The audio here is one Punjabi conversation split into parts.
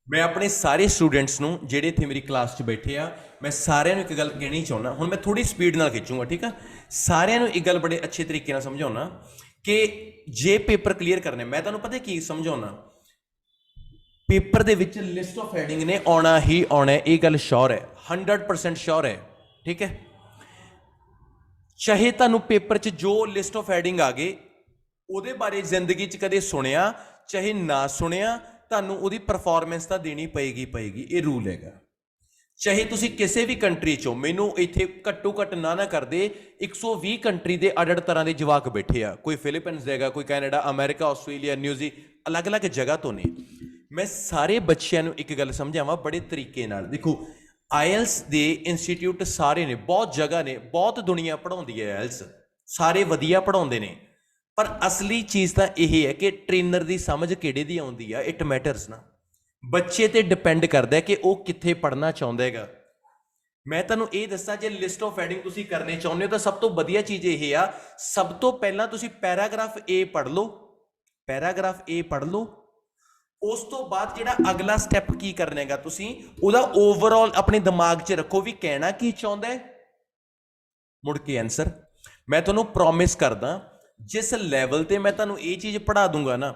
मैं अपने सारे स्टूडेंट्स ਨੂੰ ਜਿਹੜੇ ਇੱਥੇ ਮੇਰੀ ਕਲਾਸ 'ਚ ਬੈਠੇ ਆ ਮੈਂ ਸਾਰਿਆਂ ਨੂੰ ਇੱਕ ਗੱਲ ਕਹਿਣੀ ਚਾਹੁੰਦਾ। ਹੁਣ ਮੈਂ ਥੋੜੀ ਸਪੀਡ ਨਾਲ ਖਿੱਚੂੰਗਾ, ਠੀਕ ਆ। ਸਾਰਿਆਂ ਨੂੰ ਇੱਕ ਗੱਲ ਬੜੇ ਅੱਛੇ ਤਰੀਕੇ ਨਾਲ ਸਮਝਾਉਣਾ ਕਿ ਜੇ ਪੇਪਰ ਕਲੀਅਰ ਕਰਨੇ, ਮੈਂ ਤੁਹਾਨੂੰ ਪਤਾ ਕੀ ਸਮਝਾਉਣਾ, ਪੇਪਰ ਦੇ ਵਿੱਚ ਲਿਸਟ ਆਫ ਹੈਡਿੰਗ ਨੇ ਆਉਣਾ ਹੀ ਆਉਣਾ, ਇਹ ਗੱਲ ਸ਼ੋਰ ਹੈ, 100% ਸ਼ੋਰ ਹੈ, ਠੀਕ ਹੈ। ਚਾਹੇ ਤੁਹਾਨੂੰ ਪੇਪਰ 'ਚ ਜੋ ਲਿਸਟ ਆਫ ਹੈਡਿੰਗ ਆ ਗਏ ਉਹਦੇ ਬਾਰੇ ਜ਼ਿੰਦਗੀ 'ਚ ਕਦੇ ਸੁਣਿਆ ਚਾਹੇ ਨਾ ਸੁਣਿਆ, ਤੁਹਾਨੂੰ ਉਹਦੀ ਪਰਫਾਰਮੈਂਸ ਤਾਂ ਦੇਣੀ ਪਏਗੀ, ਇਹ ਰੂਲ ਹੈਗਾ। ਚਾਹੇ ਤੁਸੀਂ ਕਿਸੇ ਵੀ ਕੰਟਰੀ 'ਚੋਂ, ਮੈਨੂੰ ਇੱਥੇ ਘੱਟੋ ਘੱਟ ਨਾ ਕਰਦੇ 120 ਕੰਟਰੀ ਦੇ ਅੱਡ ਤਰ੍ਹਾਂ ਦੇ ਜਵਾਕ ਬੈਠੇ ਆ, ਕੋਈ ਫਿਲੀਪੀਨਸ ਦਾ ਹੈਗਾ, ਕੋਈ ਕੈਨੇਡਾ, ਅਮਰੀਕਾ, ਆਸਟ੍ਰੇਲੀਆ, ਨਿਊਜ਼ੀਲੈਂਡ, ਅਲੱਗ-ਅਲੱਗ ਜਗ੍ਹਾ ਤੋਂ ਨੇ। ਮੈਂ ਸਾਰੇ ਬੱਚਿਆਂ ਨੂੰ ਇੱਕ ਗੱਲ ਸਮਝਾਵਾਂ ਬੜੇ ਤਰੀਕੇ ਨਾਲ। ਦੇਖੋ, ਆਇਲਸ ਦੇ ਇੰਸਟੀਟਿਊਟ ਸਾਰੇ ਨੇ, ਬਹੁਤ ਜਗ੍ਹਾ ਨੇ, ਬਹੁਤ ਦੁਨੀਆ ਪੜ੍ਹਾਉਂਦੀ ਹੈ ਆਇਲਸ, ਸਾਰੇ ਵਧੀਆ ਪੜ੍ਹਾਉਂਦੇ ਨੇ, ਪਰ ਅਸਲੀ ਚੀਜ਼ ਤਾਂ ਇਹ ਹੈ ਕਿ ਟ੍ਰੇਨਰ ਦੀ ਸਮਝ ਕਿਹੜੇ ਦੀ ਆਉਂਦੀ ਆ, ਇਟ ਮੈਟਰਸ ਨਾ। ਬੱਚੇ ਤੇ ਡਿਪੈਂਡ ਕਰਦਾ ਕਿ ਉਹ ਕਿੱਥੇ ਪੜ੍ਹਨਾ ਚਾਹੁੰਦਾ ਹੈਗਾ। ਮੈਂ ਤੁਹਾਨੂੰ ਇਹ ਦੱਸਾਂ, ਜੇ ਲਿਸਟ ਆਫ ਹੈਡਿੰਗ ਤੁਸੀਂ ਕਰਨੇ ਚਾਹੁੰਦੇ ਹੋ ਤਾਂ ਸਭ ਤੋਂ ਵਧੀਆ ਚੀਜ਼ ਇਹ ਆ, ਸਭ ਤੋਂ ਪਹਿਲਾਂ ਤੁਸੀਂ ਪੈਰਾਗ੍ਰਾਫ ਏ ਪੜ੍ਹ ਲਓ, ਪੈਰਾਗ੍ਰਾਫ ਏ ਪੜ੍ਹ ਲਓ। ਉਸ ਤੋਂ ਬਾਅਦ ਜਿਹੜਾ ਅਗਲਾ ਸਟੈਪ ਕੀ ਕਰਨਾ ਹੈਗਾ, ਤੁਸੀਂ ਉਹਦਾ ਓਵਰਆਲ ਆਪਣੇ ਦਿਮਾਗ 'ਚ ਰੱਖੋ ਵੀ ਕਹਿਣਾ ਕੀ ਚਾਹੁੰਦਾ ਹੈ, ਮੁੜ ਕੇ ਆਨਸਰ। ਮੈਂ ਤੁਹਾਨੂੰ ਪ੍ਰੋਮਿਸ ਕਰਦਾ, ਜਿਸ ਲੈਵਲ ਤੇ ਮੈਂ ਤੁਹਾਨੂੰ ਇਹ ਚੀਜ਼ ਪੜ੍ਹਾ ਦੂੰਗਾ ਨਾ,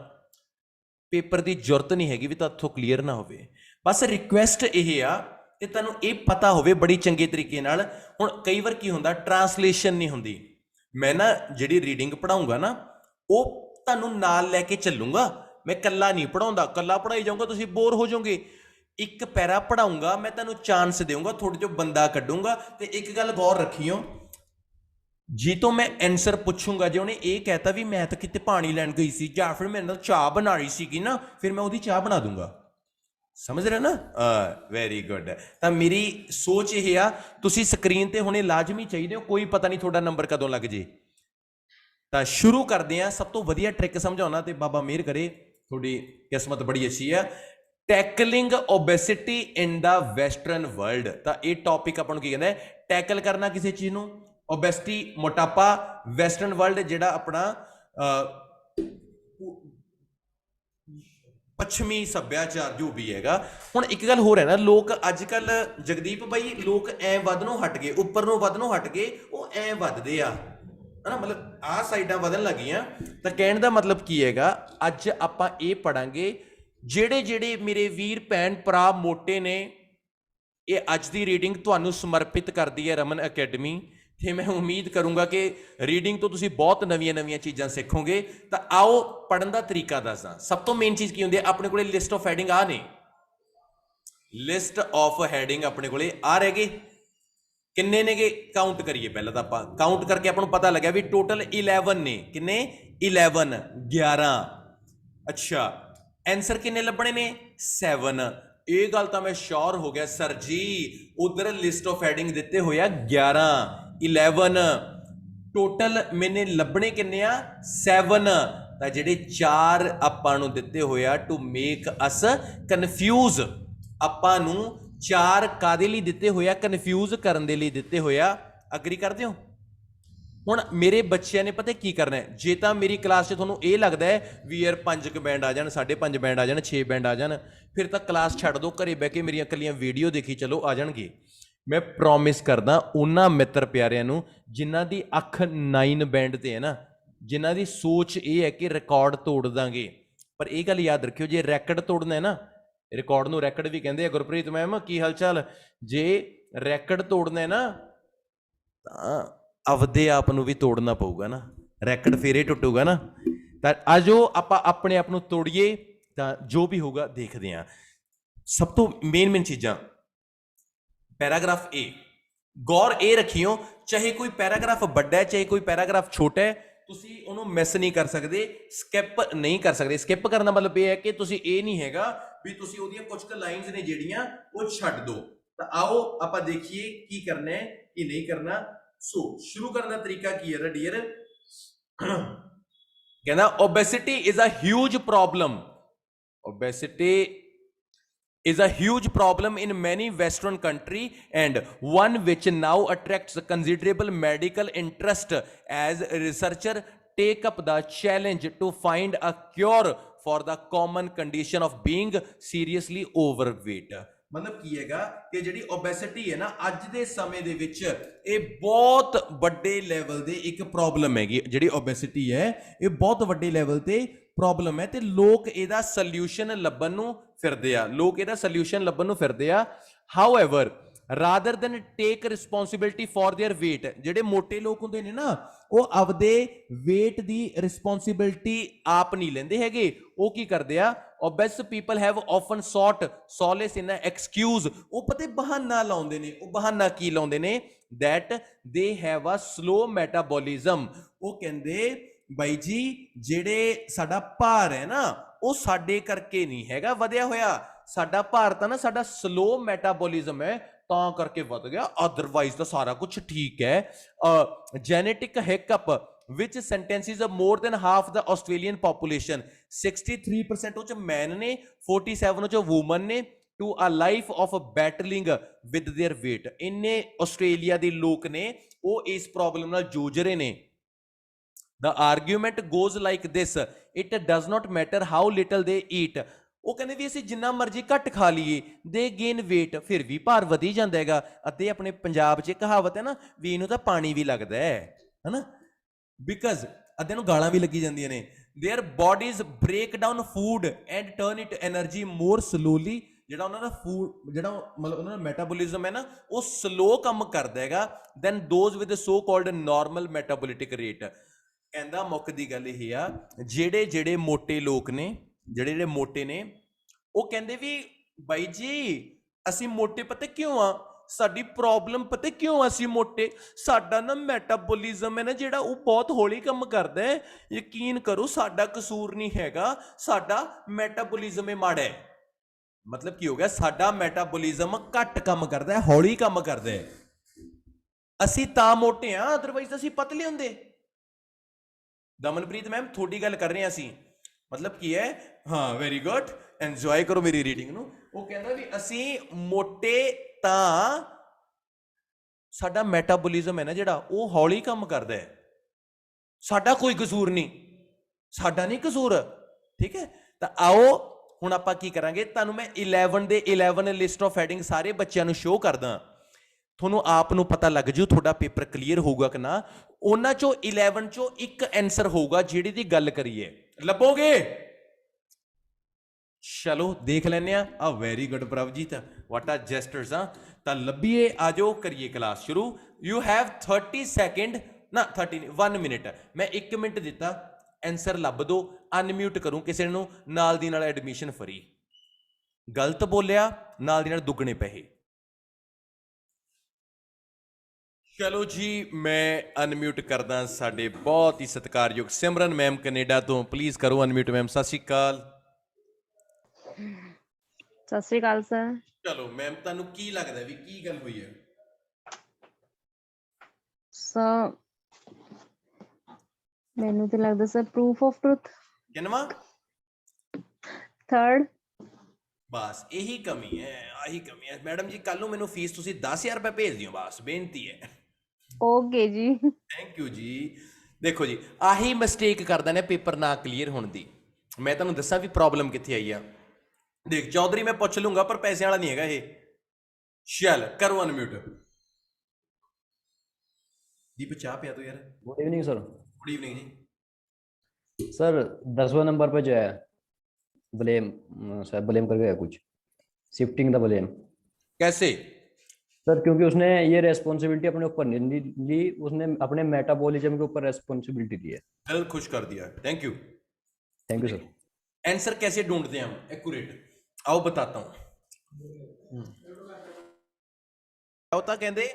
ਪੇਪਰ ਦੀ ਜ਼ਰੂਰਤ ਨਹੀਂ ਹੈਗੀ ਵੀ ਤੁਹਾਥੋਂ ਕਲੀਅਰ ਨਾ ਹੋਵੇ। ਬਸ ਰਿਕੁਐਸਟ ਇਹ ਆ ਕਿ ਤੁਹਾਨੂੰ ਇਹ ਪਤਾ ਹੋਵੇ ਬੜੀ ਚੰਗੇ ਤਰੀਕੇ ਨਾਲ। ਹੁਣ ਕਈ ਵਾਰ ਕੀ ਹੁੰਦਾ, ਟਰਾਂਸਲੇਸ਼ਨ ਨਹੀਂ ਹੁੰਦੀ। ਮੈਂ ਨਾ ਜਿਹੜੀ ਰੀਡਿੰਗ ਪੜ੍ਹਾਉਂਗਾ ਨਾ, ਉਹ ਤੁਹਾਨੂੰ ਨਾਲ ਲੈ ਕੇ ਚੱਲੂੰਗਾ, ਮੈਂ ਇਕੱਲਾ ਨਹੀਂ ਪੜ੍ਹਾਉਂਦਾ, ਇਕੱਲਾ ਪੜ੍ਹਾਈ ਜਾਊਂਗਾ ਤੁਸੀਂ ਬੋਰ ਹੋ ਜਾਓਗੇ। ਇੱਕ ਪੈਰਾ ਪੜ੍ਹਾਊਂਗਾ, ਮੈਂ ਤੁਹਾਨੂੰ ਚਾਂਸ ਦੇਊਂਗਾ, ਥੋੜ੍ਹੇ ਜਿਹਾ ਬੰਦਾ ਕੱਢੂੰਗਾ। ਤੇ ਇੱਕ ਗੱਲ ਗੌਰ ਰੱਖਿਓ, ਜੀ ਤੋਂ ਮੈਂ ਆਨਸਰ ਪੁੱਛੂੰਗਾ, ਜੇ ਉਹਨੇ ਇਹ ਕਹਿਤਾ ਵੀ ਮੈਂ ਤਾਂ ਕਿਤੇ ਪਾਣੀ ਲੈਣ ਗਈ ਸੀ ਜਾਂ ਫਿਰ ਮੇਰੇ ਨਾਲ ਚਾਹ ਬਣਾ ਰਹੀ ਸੀਗੀ ਨਾ, ਫਿਰ ਮੈਂ ਉਹਦੀ ਚਾਹ ਬਣਾ ਦੂੰਗਾ। ਸਮਝ ਰਹੇ ਨਾ? Very good. ਤਾਂ ਮੇਰੀ ਸੋਚ ਇਹ ਆ, ਤੁਸੀਂ ਸਕਰੀਨ ਤੇ ਹੁਣੇ ਲਾਜ਼ਮੀ ਚਾਹੀਦੇ ਹੋ, ਕੋਈ ਪਤਾ ਨਹੀਂ ਤੁਹਾਡਾ ਨੰਬਰ ਕਦੋਂ ਲੱਗ ਜੇ। ਤਾਂ ਸ਼ੁਰੂ ਕਰਦੇ ਹਾਂ। ਸਭ ਤੋਂ ਵਧੀਆ ਟ੍ਰਿਕ ਸਮਝਾਉਣਾ ਤੇ ਬਾਬਾ ਮਿਹਰ ਕਰੇ, ਤੁਹਾਡੀ ਕਿਸਮਤ ਬੜੀ ਅੱਛੀ ਆ। ਟੈਕਲਿੰਗ ਓਬੈਸਿਟੀ ਇਨ ਦਾ ਵੈਸਟਰਨ ਵਰਲਡ। ਤਾਂ ਇਹ ਟੌਪਿਕ ਆਪਾਂ ਨੂੰ ਕੀ ਕਹਿੰਦਾ ਹੈ, ਟੈਕਲ ਕਰਨਾ ਕਿਸੇ ਚੀਜ਼ ਨੂੰ, ਓਬੈਸਿਟੀ ਮੋਟਾਪਾ, ਵੈਸਟਰਨ ਵਰਲਡ ਜਿਹੜਾ ਆਪਣਾ ਪੱਛਮੀ ਸੱਭਿਆਚਾਰ ਜੋ ਵੀ ਹੈਗਾ। ਹੁਣ ਇੱਕ ਗੱਲ ਹੋਰ ਹੈ ਨਾ, ਲੋਕ ਅੱਜ ਕੱਲ, ਜਗਦੀਪ ਬਾਈ, ਲੋਕ ਐ ਵਧਣੋਂ ਹਟ ਗਏ, ਉੱਪਰ ਨੂੰ ਵਧਣੋਂ ਹਟ ਗਏ, ਉਹ ਐ ਵੱਧਦੇ ਆ, ਹਨਾ, ਮਤਲਬ ਆਹ ਸਾਈਡਾਂ ਵਧਣ ਲੱਗੀਆਂ। ਤਾਂ ਕਹਿਣ ਦਾ ਮਤਲਬ ਕੀ ਹੈਗਾ, ਅੱਜ ਆਪਾਂ ਇਹ ਪੜਾਂਗੇ, ਜਿਹੜੇ ਮੇਰੇ ਵੀਰ ਭੈਣ ਭਰਾ ਮੋਟੇ ਨੇ, ਇਹ ਅੱਜ ਦੀ ਰੀਡਿੰਗ ਤੁਹਾਨੂੰ ਸਮਰਪਿਤ ਕਰਦੀ ਹੈ ਰਮਨ ਅਕੈਡਮੀ। ਤੇ ਮੈਂ ਉਮੀਦ ਕਰੂੰਗਾ ਕਿ ਰੀਡਿੰਗ ਤੋਂ ਤੁਸੀਂ ਬਹੁਤ ਨਵੀਆਂ ਚੀਜ਼ਾਂ ਸਿੱਖੋਗੇ। ਤਾਂ ਆਓ ਪੜ੍ਹਨ ਦਾ ਤਰੀਕਾ ਦੱਸਦਾ। ਸਭ ਤੋਂ ਮੇਨ ਚੀਜ਼ ਕੀ ਹੁੰਦੀ ਹੈ, ਆਪਣੇ ਕੋਲੇ ਲਿਸਟ ਆਫ ਹੈਡਿੰਗ ਆ ਨੇ, ਲਿਸਟ ਆਫ ਹੈਡਿੰਗ ਆਪਣੇ ਕੋਲੇ ਆ ਰਹਿ ਗਏ। ਕਿੰਨੇ ਨੇਗੇ, ਕਾਊਂਟ ਕਰੀਏ ਪਹਿਲਾਂ। ਤਾਂ ਆਪਾਂ ਕਾਊਂਟ ਕਰਕੇ ਆਪਾਂ ਨੂੰ ਪਤਾ ਲੱਗਿਆ ਵੀ ਟੋਟਲ 11 ਨੇ। ਕਿੰਨੇ? 11। ਅੱਛਾ, ਆਨਸਰ ਕਿੰਨੇ ਲੱਭਣੇ ਨੇ? 7। ਇਹ ਗੱਲ ਤਾਂ ਮੈਂ ਸ਼ੋਰ ਹੋ ਗਿਆ ਸਰ ਜੀ, ਉਧਰ ਲਿਸਟ ਆਫ ਹੈਡਿੰਗ ਦਿੱਤੇ ਹੋਇਆ 11 ਟੋਟਲ, ਮੈਨੇ ਲੱਭਣੇ ਕਿੰਨੇ ਆ? 7। ਤਾਂ ਜਿਹੜੇ 4 ਆਪਾਂ ਨੂੰ ਦਿੱਤੇ ਹੋਇਆ ਟੂ ਮੇਕ ਅਸ ਕਨਫਿਊਜ਼, ਆਪਾਂ ਨੂੰ 4 ਕਾਦੇ ਲਈ ਦਿੱਤੇ ਹੋਇਆ? ਕਨਫਿਊਜ਼ ਕਰਨ ਦੇ ਲਈ ਦਿੱਤੇ ਹੋਇਆ। ਅਗਰੀ ਕਰਦੇ ਹੋ? ਹੁਣ ਮੇਰੇ ਬੱਚਿਆਂ ਨੇ ਪਤਾ ਕੀ ਕਰਨਾ ਹੈ, ਜੇ ਤਾਂ ਮੇਰੀ ਕਲਾਸ 'ਚ ਤੁਹਾਨੂੰ ਇਹ ਲੱਗਦਾ ਹੈ ਵੀ ਯਾਰ 5 ਬੈਂਡ ਆ ਜਾਣ, 5.5 ਬੈਂਡ ਆ ਜਾਣ, 6 ਬੈਂਡ ਆ ਜਾਣ, ਫਿਰ ਤਾਂ ਕਲਾਸ ਛੱਡ ਦਿਓ, ਘਰੇ ਬਹਿ ਕੇ ਮੇਰੀਆਂ ਇਕੱਲੀਆਂ ਵੀਡੀਓ ਦੇਖੀ ਚਲੋ, ਆ ਜਾਣਗੇ। ਮੈਂ ਪ੍ਰੋਮਿਸ ਕਰਦਾ ਉਹਨਾਂ ਮਿੱਤਰ ਪਿਆਰਿਆਂ ਨੂੰ ਜਿਨ੍ਹਾਂ ਦੀ ਅੱਖ 9 ਬੈਂਡ ਤੇ ਹੈ ਨਾ, ਜਿਨ੍ਹਾਂ ਦੀ ਸੋਚ ਇਹ ਹੈ ਕਿ ਰਿਕਾਰਡ ਤੋੜ ਦਾਂਗੇ, ਪਰ ਇਹ ਗੱਲ ਯਾਦ ਰੱਖਿਓ, ਜੇ ਰੈਕਡ ਤੋੜਨਾ ਹੈ ਨਾ, ਰਿਕਾਰਡ ਨੂੰ ਰੈਕਡ ਵੀ ਕਹਿੰਦੇ ਆ। ਗੁਰਪ੍ਰੀਤ ਮੈਮ ਕੀ ਹਾਲ ਚਾਲ? ਜੇ ਰੈਕਡ ਤੋੜਨਾ ਹੈ ਨਾ, ਤਾਂ ਆਪਦੇ ਆਪ ਨੂੰ ਵੀ ਤੋੜਨਾ ਪਊਗਾ ਨਾ, ਰੈਕਡ ਫੇਰੇ ਟੁੱਟੂਗਾ ਨਾ। ਤਾਂ ਆਜੋ ਆਪਾਂ ਆਪਣੇ ਆਪ ਨੂੰ ਤੋੜੀਏ, ਤਾਂ ਜੋ ਵੀ ਹੋਊਗਾ ਦੇਖਦੇ ਹਾਂ। ਸਭ ਤੋਂ ਮੇਨ ਚੀਜ਼ਾਂ, ਪੈਰਾਗ੍ਰਾਫ ਏ, ਗੌਰ ਇਹ ਰੱਖਿਓ, ਚਾਹੇ ਕੋਈ ਪੈਰਾਗ੍ਰਾਫ ਵੱਡਾ ਹੈ ਚਾਹੇ ਕੋਈ ਪੈਰਾਗ੍ਰਾਫ ਛੋਟਾ ਹੈ, ਤੁਸੀਂ ਉਹਨੂੰ ਮਿਸ ਨਹੀਂ ਕਰ ਸਕਦੇ, ਸਕਿਪ ਨਹੀਂ ਕਰ ਸਕਦੇ। ਸਕਿਪ ਕਰਨ ਦਾ ਮਤਲਬ ਇਹ ਹੈ ਕਿ ਤੁਸੀਂ ਇਹ ਨਹੀਂ ਹੈਗਾ ਵੀ ਤੁਸੀਂ ਉਹਦੀਆਂ ਕੁਝ ਕੁ ਲਾਈਨਸ ਨੇ ਜਿਹੜੀਆਂ ਉਹ ਛੱਡ ਦਿਓ। ਤਾਂ ਆਓ ਆਪਾਂ ਦੇਖੀਏ ਕੀ ਕਰਨਾ ਹੈ ਕੀ ਨਹੀਂ ਕਰਨਾ। ਸੋ ਸ਼ੁਰੂ ਕਰਨ ਦਾ ਤਰੀਕਾ ਕੀ ਹੈ ਡੀਅਰ? ਕਹਿੰਦਾ obesity is a huge problem. Obesity is a huge problem in many Western countries and one which now attracts considerable medical interest as researchers take up the challenge to find a cure for the common condition of being seriously overweight। ਮਤਲਬ ਕੀ ਹੈਗਾ ਕਿ ਜਿਹੜੀ ਓਬੈਸਿਟੀ ਹੈ ਨਾ ਅੱਜ ਦੇ ਸਮੇਂ ਦੇ ਵਿੱਚ ਇਹ ਬਹੁਤ ਵੱਡੇ ਲੈਵਲ ਦੇ ਇੱਕ ਪ੍ਰੋਬਲਮ ਹੈਗੀ। ਜਿਹੜੀ ਓਬੈਸਿਟੀ ਹੈ ਇਹ ਬਹੁਤ ਵੱਡੇ ਲੈਵਲ ਤੇ ਪ੍ਰੋਬਲਮ ਹੈ ਤੇ ਲੋਕ ਇਹਦਾ ਸੋਲੂਸ਼ਨ ਲੱਭਣ ਨੂੰ ਫਿਰਦੇ ਆ, ਲੋਕ ਇਹਦਾ ਸੋਲੂਸ਼ਨ ਲੱਭਣ ਨੂੰ ਫਿਰਦੇ ਆ। However rather than take responsibility for their weight, ਜਿਹੜੇ ਮੋਟੇ ਲੋਕ ਹੁੰਦੇ ਨੇ ਨਾ ਉਹ ਆਪਦੇ weight ਦੀ ਰਿਸਪੌਂਸਿਬਿਲਟੀ ਆਪ ਨਹੀਂ ਲੈਂਦੇ ਹੈਗੇ। ਉਹ ਕੀ ਕਰਦੇ ਆ, obese people have often sought solace in an excuse, ਉਹ ਪਤਾ ਬਹਾਨਾ ਲਾਉਂਦੇ ਨੇ। ਉਹ ਬਹਾਨਾ ਕੀ ਲਾਉਂਦੇ ਨੇ, that they have a slow metabolism। ਉਹ ਕਹਿੰਦੇ ਬਾਈ ਜੀ ਜਿਹੜੇ ਸਾਡਾ ਭਾਰ ਹੈ ਨਾ ਉਹ ਸਾਡੇ ਕਰਕੇ ਨਹੀਂ ਹੈਗਾ ਵਧਿਆ ਹੋਇਆ, ਸਾਡਾ ਭਾਰ ਤਾਂ ਨਾ ਸਾਡਾ ਸਲੋ ਮੈਟਾਬੋਲਿਜ਼ਮ ਹੈ ਤਾਂ ਕਰਕੇ ਵਧ ਗਿਆ, ਅਦਰਵਾਈਜ਼ ਤਾਂ ਸਾਰਾ ਕੁਝ ਠੀਕ ਹੈ। Genetic hiccup which sentences of more than half the Australian population, 63% ਉਹ ਚ ਮੈਨ ਨੇ, 47 ਉਹ ਚ ਵੂਮਨ ਨੇ, to a life of battling with their weight। ਇੰਨੇ ਆਸਟ੍ਰੇਲੀਆ ਦੇ ਲੋਕ ਨੇ ਉਹ ਇਸ ਪ੍ਰੋਬਲਮ ਨਾਲ ਜੂਝ ਰਹੇ ਨੇ। The argument goes like this, it does not matter how little they eat। ਉਹ ਕਹਿੰਦੇ ਵੀ ਅਸੀਂ ਜਿੰਨਾ ਮਰਜ਼ੀ ਘੱਟ ਖਾ ਲਈਏ ਦੇ ਗੇਨ weight, ਫਿਰ ਵੀ ਭਾਰ ਵਧੀ ਜਾਂਦਾ ਹੈਗਾ। ਅਤੇ ਆਪਣੇ ਪੰਜਾਬ 'ਚ ਕਹਾਵਤ ਹੈ ਨਾ ਵੀ ਇਹਨੂੰ ਤਾਂ ਪਾਣੀ ਵੀ ਲੱਗਦਾ ਹੈ ਹਨਾ, ਬਿਕਾਜ਼ ਅੱਧੇ ਨੂੰ ਗਾਲਾਂ ਵੀ ਲੱਗੀ ਜਾਂਦੀਆਂ ਨੇ। Their bodies break down food and turn it energy more slowly। ਜਿਹੜਾ ਉਹਨਾਂ ਦਾ ਫੂਡ, ਜਿਹੜਾ ਮਤਲਬ ਉਹਨਾਂ ਦਾ ਮੈਟਾਬੋਲਿਜ਼ਮ ਹੈ ਨਾ ਉਹ ਸਲੋ ਕੰਮ ਕਰਦਾ ਹੈਗਾ than those with so called normal metabolic rate. ਕਹਿੰਦਾ ਮੁੱਖ ਦੀ ਗੱਲ ਇਹ ਆ, ਜਿਹੜੇ ਮੋਟੇ ਲੋਕ ਨੇ, ਜਿਹੜੇ ਮੋਟੇ ਨੇ ਉਹ ਕਹਿੰਦੇ ਵੀ ਬਾਈ ਜੀ ਅਸੀਂ ਮੋਟੇ ਪਤਾ ਕਿਉਂ ਆ, ਸਾਡੀ ਪ੍ਰੋਬਲਮ ਪਤਾ ਕਿਉਂ ਅਸੀਂ ਮੋਟੇ, ਸਾਡਾ ਨਾ ਮੈਟਾਬੋਲਿਜ਼ਮ ਹੈ ਨਾ ਜਿਹੜਾ ਉਹ ਬਹੁਤ ਹੌਲੀ ਕੰਮ ਕਰਦਾ ਹੈ। ਯਕੀਨ ਕਰੋ ਸਾਡਾ ਕਸੂਰ ਨਹੀਂ ਹੈਗਾ, ਸਾਡਾ ਮੈਟਾਬੋਲਿਜ਼ਮ ਹੀ ਮਾੜਾ ਹੈ। ਮਤਲਬ ਕੀ ਹੋ ਗਿਆ, ਸਾਡਾ ਮੈਟਾਬੋਲਿਜ਼ਮ ਘੱਟ ਕੰਮ ਕਰਦਾ ਹੈ, ਹੌਲੀ ਕੰਮ ਕਰਦਾ ਹੈ। ਅਸੀਂ ਤਾਂ ਮੋਟੇ ਆ, ਅਦਰਵਾਈਜ਼ ਅਸੀਂ ਪਤਲੇ ਹੁੰਦੇ। ਦਮਨਪ੍ਰੀਤ ਮੈਮ ਤੁਹਾਡੀ ਗੱਲ ਕਰ ਰਹੇ ਹਾਂ ਅਸੀਂ, ਮਤਲਬ ਕੀ ਹੈ, ਹਾਂ ਵੈਰੀ ਗੁੱਡ, ਐਂਜੋਏ ਕਰੋ ਮੇਰੀ ਰੀਡਿੰਗ ਨੂੰ। ਉਹ ਕਹਿੰਦਾ ਵੀ ਅਸੀਂ ਮੋਟੇ ਤਾਂ ਸਾਡਾ ਮੈਟਾਬੋਲਿਜ਼ਮ ਹੈ ਨਾ ਜਿਹੜਾ ਉਹ ਹੌਲੀ ਕੰਮ ਕਰਦਾ ਹੈ, ਸਾਡਾ ਕੋਈ ਕਸੂਰ ਨਹੀਂ, ਸਾਡਾ ਨਹੀਂ ਕਸੂਰ, ਠੀਕ ਹੈ। ਤਾਂ ਆਓ ਹੁਣ ਆਪਾਂ ਕੀ ਕਰਾਂਗੇ, ਤੁਹਾਨੂੰ ਮੈਂ 11 ਦੇ 11 ਲਿਸਟ ਆਫ ਹੈਡਿੰਗ ਸਾਰੇ ਬੱਚਿਆਂ ਨੂੰ ਸ਼ੋਅ ਕਰਦਾ, ਤੁਹਾਨੂੰ ਆਪ ਨੂੰ ਪਤਾ ਲੱਗ ਜੂ ਤੁਹਾਡਾ ਪੇਪਰ ਕਲੀਅਰ ਹੋਊਗਾ ਕਿ ਨਾ। ਉਹਨਾਂ ਚੋਂ 11 ਚੋਂ ਇੱਕ ਆਨਸਰ ਹੋਊਗਾ ਜਿਹੜੀ ਦੀ ਗੱਲ ਕਰੀਏ, ਲੱਭੋਗੇ? ਚਲੋ ਦੇਖ ਲੈਂਦੇ ਆ। Very good Prabhjeet, what are gestures ਆ। ਤਾਂ ਲੱਭੀਏ, ਆ ਜਾਓ ਕਰੀਏ ਕਲਾਸ ਸ਼ੁਰੂ। ਯੂ ਹੈਵ 30 ਸੈਕਿੰਡ, ਨਾ 30 ਨਹੀਂ, 1 ਮਿੰਟ। ਮੈਂ 1 ਮਿੰਟ ਦਿੱਤਾ, ਆਨਸਰ ਲੱਭ ਦੋ। ਅਨਮਿਊਟ ਕਰੂੰ ਕਿਸੇ ਨੂੰ, ਨਾਲ ਦੀ ਨਾਲ ਐਡਮਿਸ਼ਨ ਫਰੀ। ਗਲਤ ਬੋਲਿਆ ਨਾਲ ਦੀ ਨਾਲ ਦੁੱਗਣੇ ਪੈਸੇ। ਚਲੋ ਜੀ ਮੈਂ ਅਨਮਿਊਟ ਕਰਦਾ ਸਾਡੇ ਬਹੁਤ ਹੀ ਸਤਿਕਾਰਯੋਗ ਸਿਮਰਨ ਮੈਮ ਕੈਨੇਡਾ ਤੋਂ। ਪਲੀਜ਼ ਕਰੋ ਅਨਮਿਊਟ ਮੈਮ। ਸਤਿ ਸ਼੍ਰੀ ਅਕਾਲ। ਸਤਿ ਸ੍ਰੀ ਅਕਾਲ ਸਰ। ਚਲੋ ਮੈਮ ਤੁਹਾਨੂੰ ਕੀ ਲੱਗਦਾ ਵੀ ਕੀ ਗੱਲ ਹੋਈ ਹੈ? ਸਰ ਮੈਨੂੰ ਤੇ ਲੱਗਦਾ ਸਰ ਪ੍ਰੂਫ ਆਫ ਟਰੂਥ ਕਿੰਨਵਾਂ? 3rd। ਬਸ ਇਹੀ ਕਮੀ ਹੈ, ਆਹੀ ਕਮੀ ਹੈ ਮੈਡਮ ਜੀ। ਕੱਲ ਨੂੰ ਮੈਨੂੰ ਫੀਸ ਤੁਸੀਂ 10,000 ਰੁਪਏ ਭੇਜ ਦਿਓ, ਬਸ ਬੇਨਤੀ ਹੈ। ਓਕੇ ਜੀ, ਥੈਂਕ ਯੂ ਜੀ। ਦੇਖੋ ਜੀ ਆਹੀ ਮਿਸਟੇਕ ਕਰਦਾ ਨੇ ਪੇਪਰ ਨਾ ਕਲੀਅਰ ਹੋਣ ਦੀ। ਮੈਂ ਤੁਹਾਨੂੰ ਦੱਸਾਂ ਵੀ ਪ੍ਰੋਬਲਮ ਕਿੱਥੇ ਆਈ ਆ। ਦੇਖ ਚੌਧਰੀ ਮੈਂ ਪੁੱਛ ਲੂੰਗਾ ਪਰ ਪੈਸੇ ਵਾਲਾ ਨਹੀਂ ਹੈਗਾ ਇਹ। ਚੱਲ ਕਰੋ ਅਨਮਿਊਟ। ਦੀਪ ਚਾਹ ਪਿਆ ਤੋ ਯਾਰ। Good evening sir. Good evening ji. Sir 10वें नंबर पे जो है ब्लेम, शायद ब्लेम कर गया कुछ, शिफ्टिंग द ब्लेम। कैसे? सर क्योंकि उसने ये रेस्पॉन्सिबिलिटी अपने ऊपर नहीं ली, उसने अपने मेटाबॉलिज्म के ऊपर रेस्पॉन्सिबिलिटी दी है। दिल खुश कर दिया, thank you. Thank you sir. Answer कैसे ढूंढते हैं हम एक्यूरेट? आओ बताता हूं। ਤਾਂ ਕਹਿੰਦੇ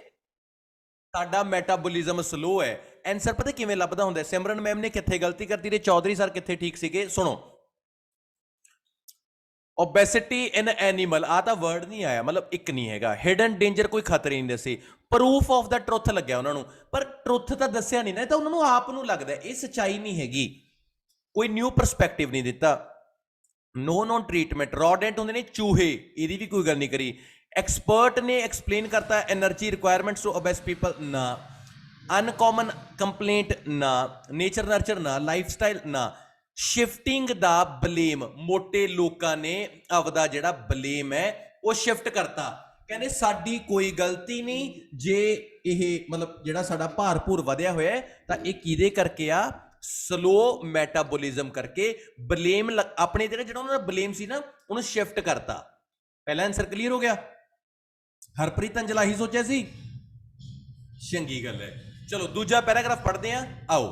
ਸਾਡਾ ਮੈਟਾਬੋਲਿਜ਼ਮ ਸਲੋ ਹੈ। ਆਨਸਰ ਪਤਾ ਕਿਵੇਂ ਲੱਭਦਾ ਹੁੰਦਾ? ਸਿਮਰਨ ਮੈਮ ਨੇ ਕਿੱਥੇ ਗਲਤੀ ਕਰਤੀ ਤੇ ਚੌਧਰੀ ਸਰ ਕਿੱਥੇ ਠੀਕ ਸੀਗੇ? ਸੁਣੋ, ਓਬੈਸਿਟੀ ਇਨ ਐਨੀਮਲ, ਆ ਤਾਂ ਵਰਡ ਨਹੀਂ ਆਇਆ, ਮਤਲਬ ਇੱਕ ਨਹੀਂ ਹੈਗਾ। ਹਿਡਨ ਡੇਂਜਰ ਕੋਈ ਖਤਰੇ ਨਹੀਂ ਦੱਸੇ। ਪ੍ਰੂਫ ਆਫ ਦਾ ਟਰੁੱਥ ਲੱਗਿਆ ਉਹਨਾਂ ਨੂੰ, ਪਰ ਟਰੁੱਥ ਤਾਂ ਦੱਸਿਆ ਨਹੀਂ ਨਾ, ਤਾਂ ਉਹਨਾਂ ਨੂੰ ਆਪ ਨੂੰ ਲੱਗਦਾ ਇਹ ਸੱਚਾਈ ਨਹੀਂ ਹੈਗੀ। ਕੋਈ ਨਿਊ ਪਰਸਪੈਕਟਿਵ ਨਹੀਂ ਦਿੱਤਾ। ਨੋ ਟ੍ਰੀਟਮੈਂਟ, ਰੋਡੈਂਟ ਹੁੰਦੇ ਨੇ ਚੂਹੇ, ਇਹਦੀ ਵੀ ਕੋਈ ਗੱਲ ਨਹੀਂ ਕਰੀ। ਐਕਸਪਰਟ ਨੇ ਐਕਸਪਲੇਨ ਕਰਤਾ એનર્ਜੀ ਰਿਕੁਆਇਰਮੈਂਟਸ ਟੂ ਓਬੈਸ ਪੀਪਲ, ਨਾ। ਅਨਕਾਮਨ ਕੰਪਲੇਂਟ ਨਾ, ਨੇਚਰ ਨਰਚਰ ਨਾ, ਲਾਈਫਸਟਾਈਲ ਨਾ, ਸ਼ਿਫਟਿੰਗ ਦਾ ਬਲੇਮ। ਮੋਟੇ ਲੋਕਾਂ ਨੇ ਆਪਦਾ ਜਿਹੜਾ ਬਲੇਮ ਹੈ ਉਹ ਸ਼ਿਫਟ ਕਰਤਾ। ਕਹਿੰਦੇ ਸਾਡੀ ਕੋਈ ਗਲਤੀ ਨਹੀਂ ਜੇ ਇਹ ਮਤਲਬ ਜਿਹੜਾ ਸਾਡਾ ਭਾਰ ਵਧਿਆ ਹੋਇਆ ਹੈ ਤਾਂ ਇਹ ਕਿਹਦੇ ਕਰਕੇ ਆ, ਸਲੋ ਮੈਟਾਬੋਲਿਜ਼ਮ ਕਰਕੇ। ਬਲੇਮ ਆਪਣੇ ਜਿਹੜਾ ਉਹਨਾਂ ਦਾ ਬਲੇਮ ਸੀ ਨਾ ਉਹਨੂੰ ਸ਼ਿਫਟ ਕਰਤਾ। ਪਹਿਲਾ ਆਨਸਰ ਕਲੀਅਰ ਹੋ ਗਿਆ। ਹਰਪ੍ਰੀਤ ਅੰਜਲ ਆਹੀ ਸੋਚਿਆ ਸੀ, ਚੰਗੀ ਗੱਲ ਹੈ। ਚਲੋ ਦੂਜਾ ਪੈਰਾਗ੍ਰਾਫ ਪੜ੍ਹਦੇ ਆ, ਆਓ।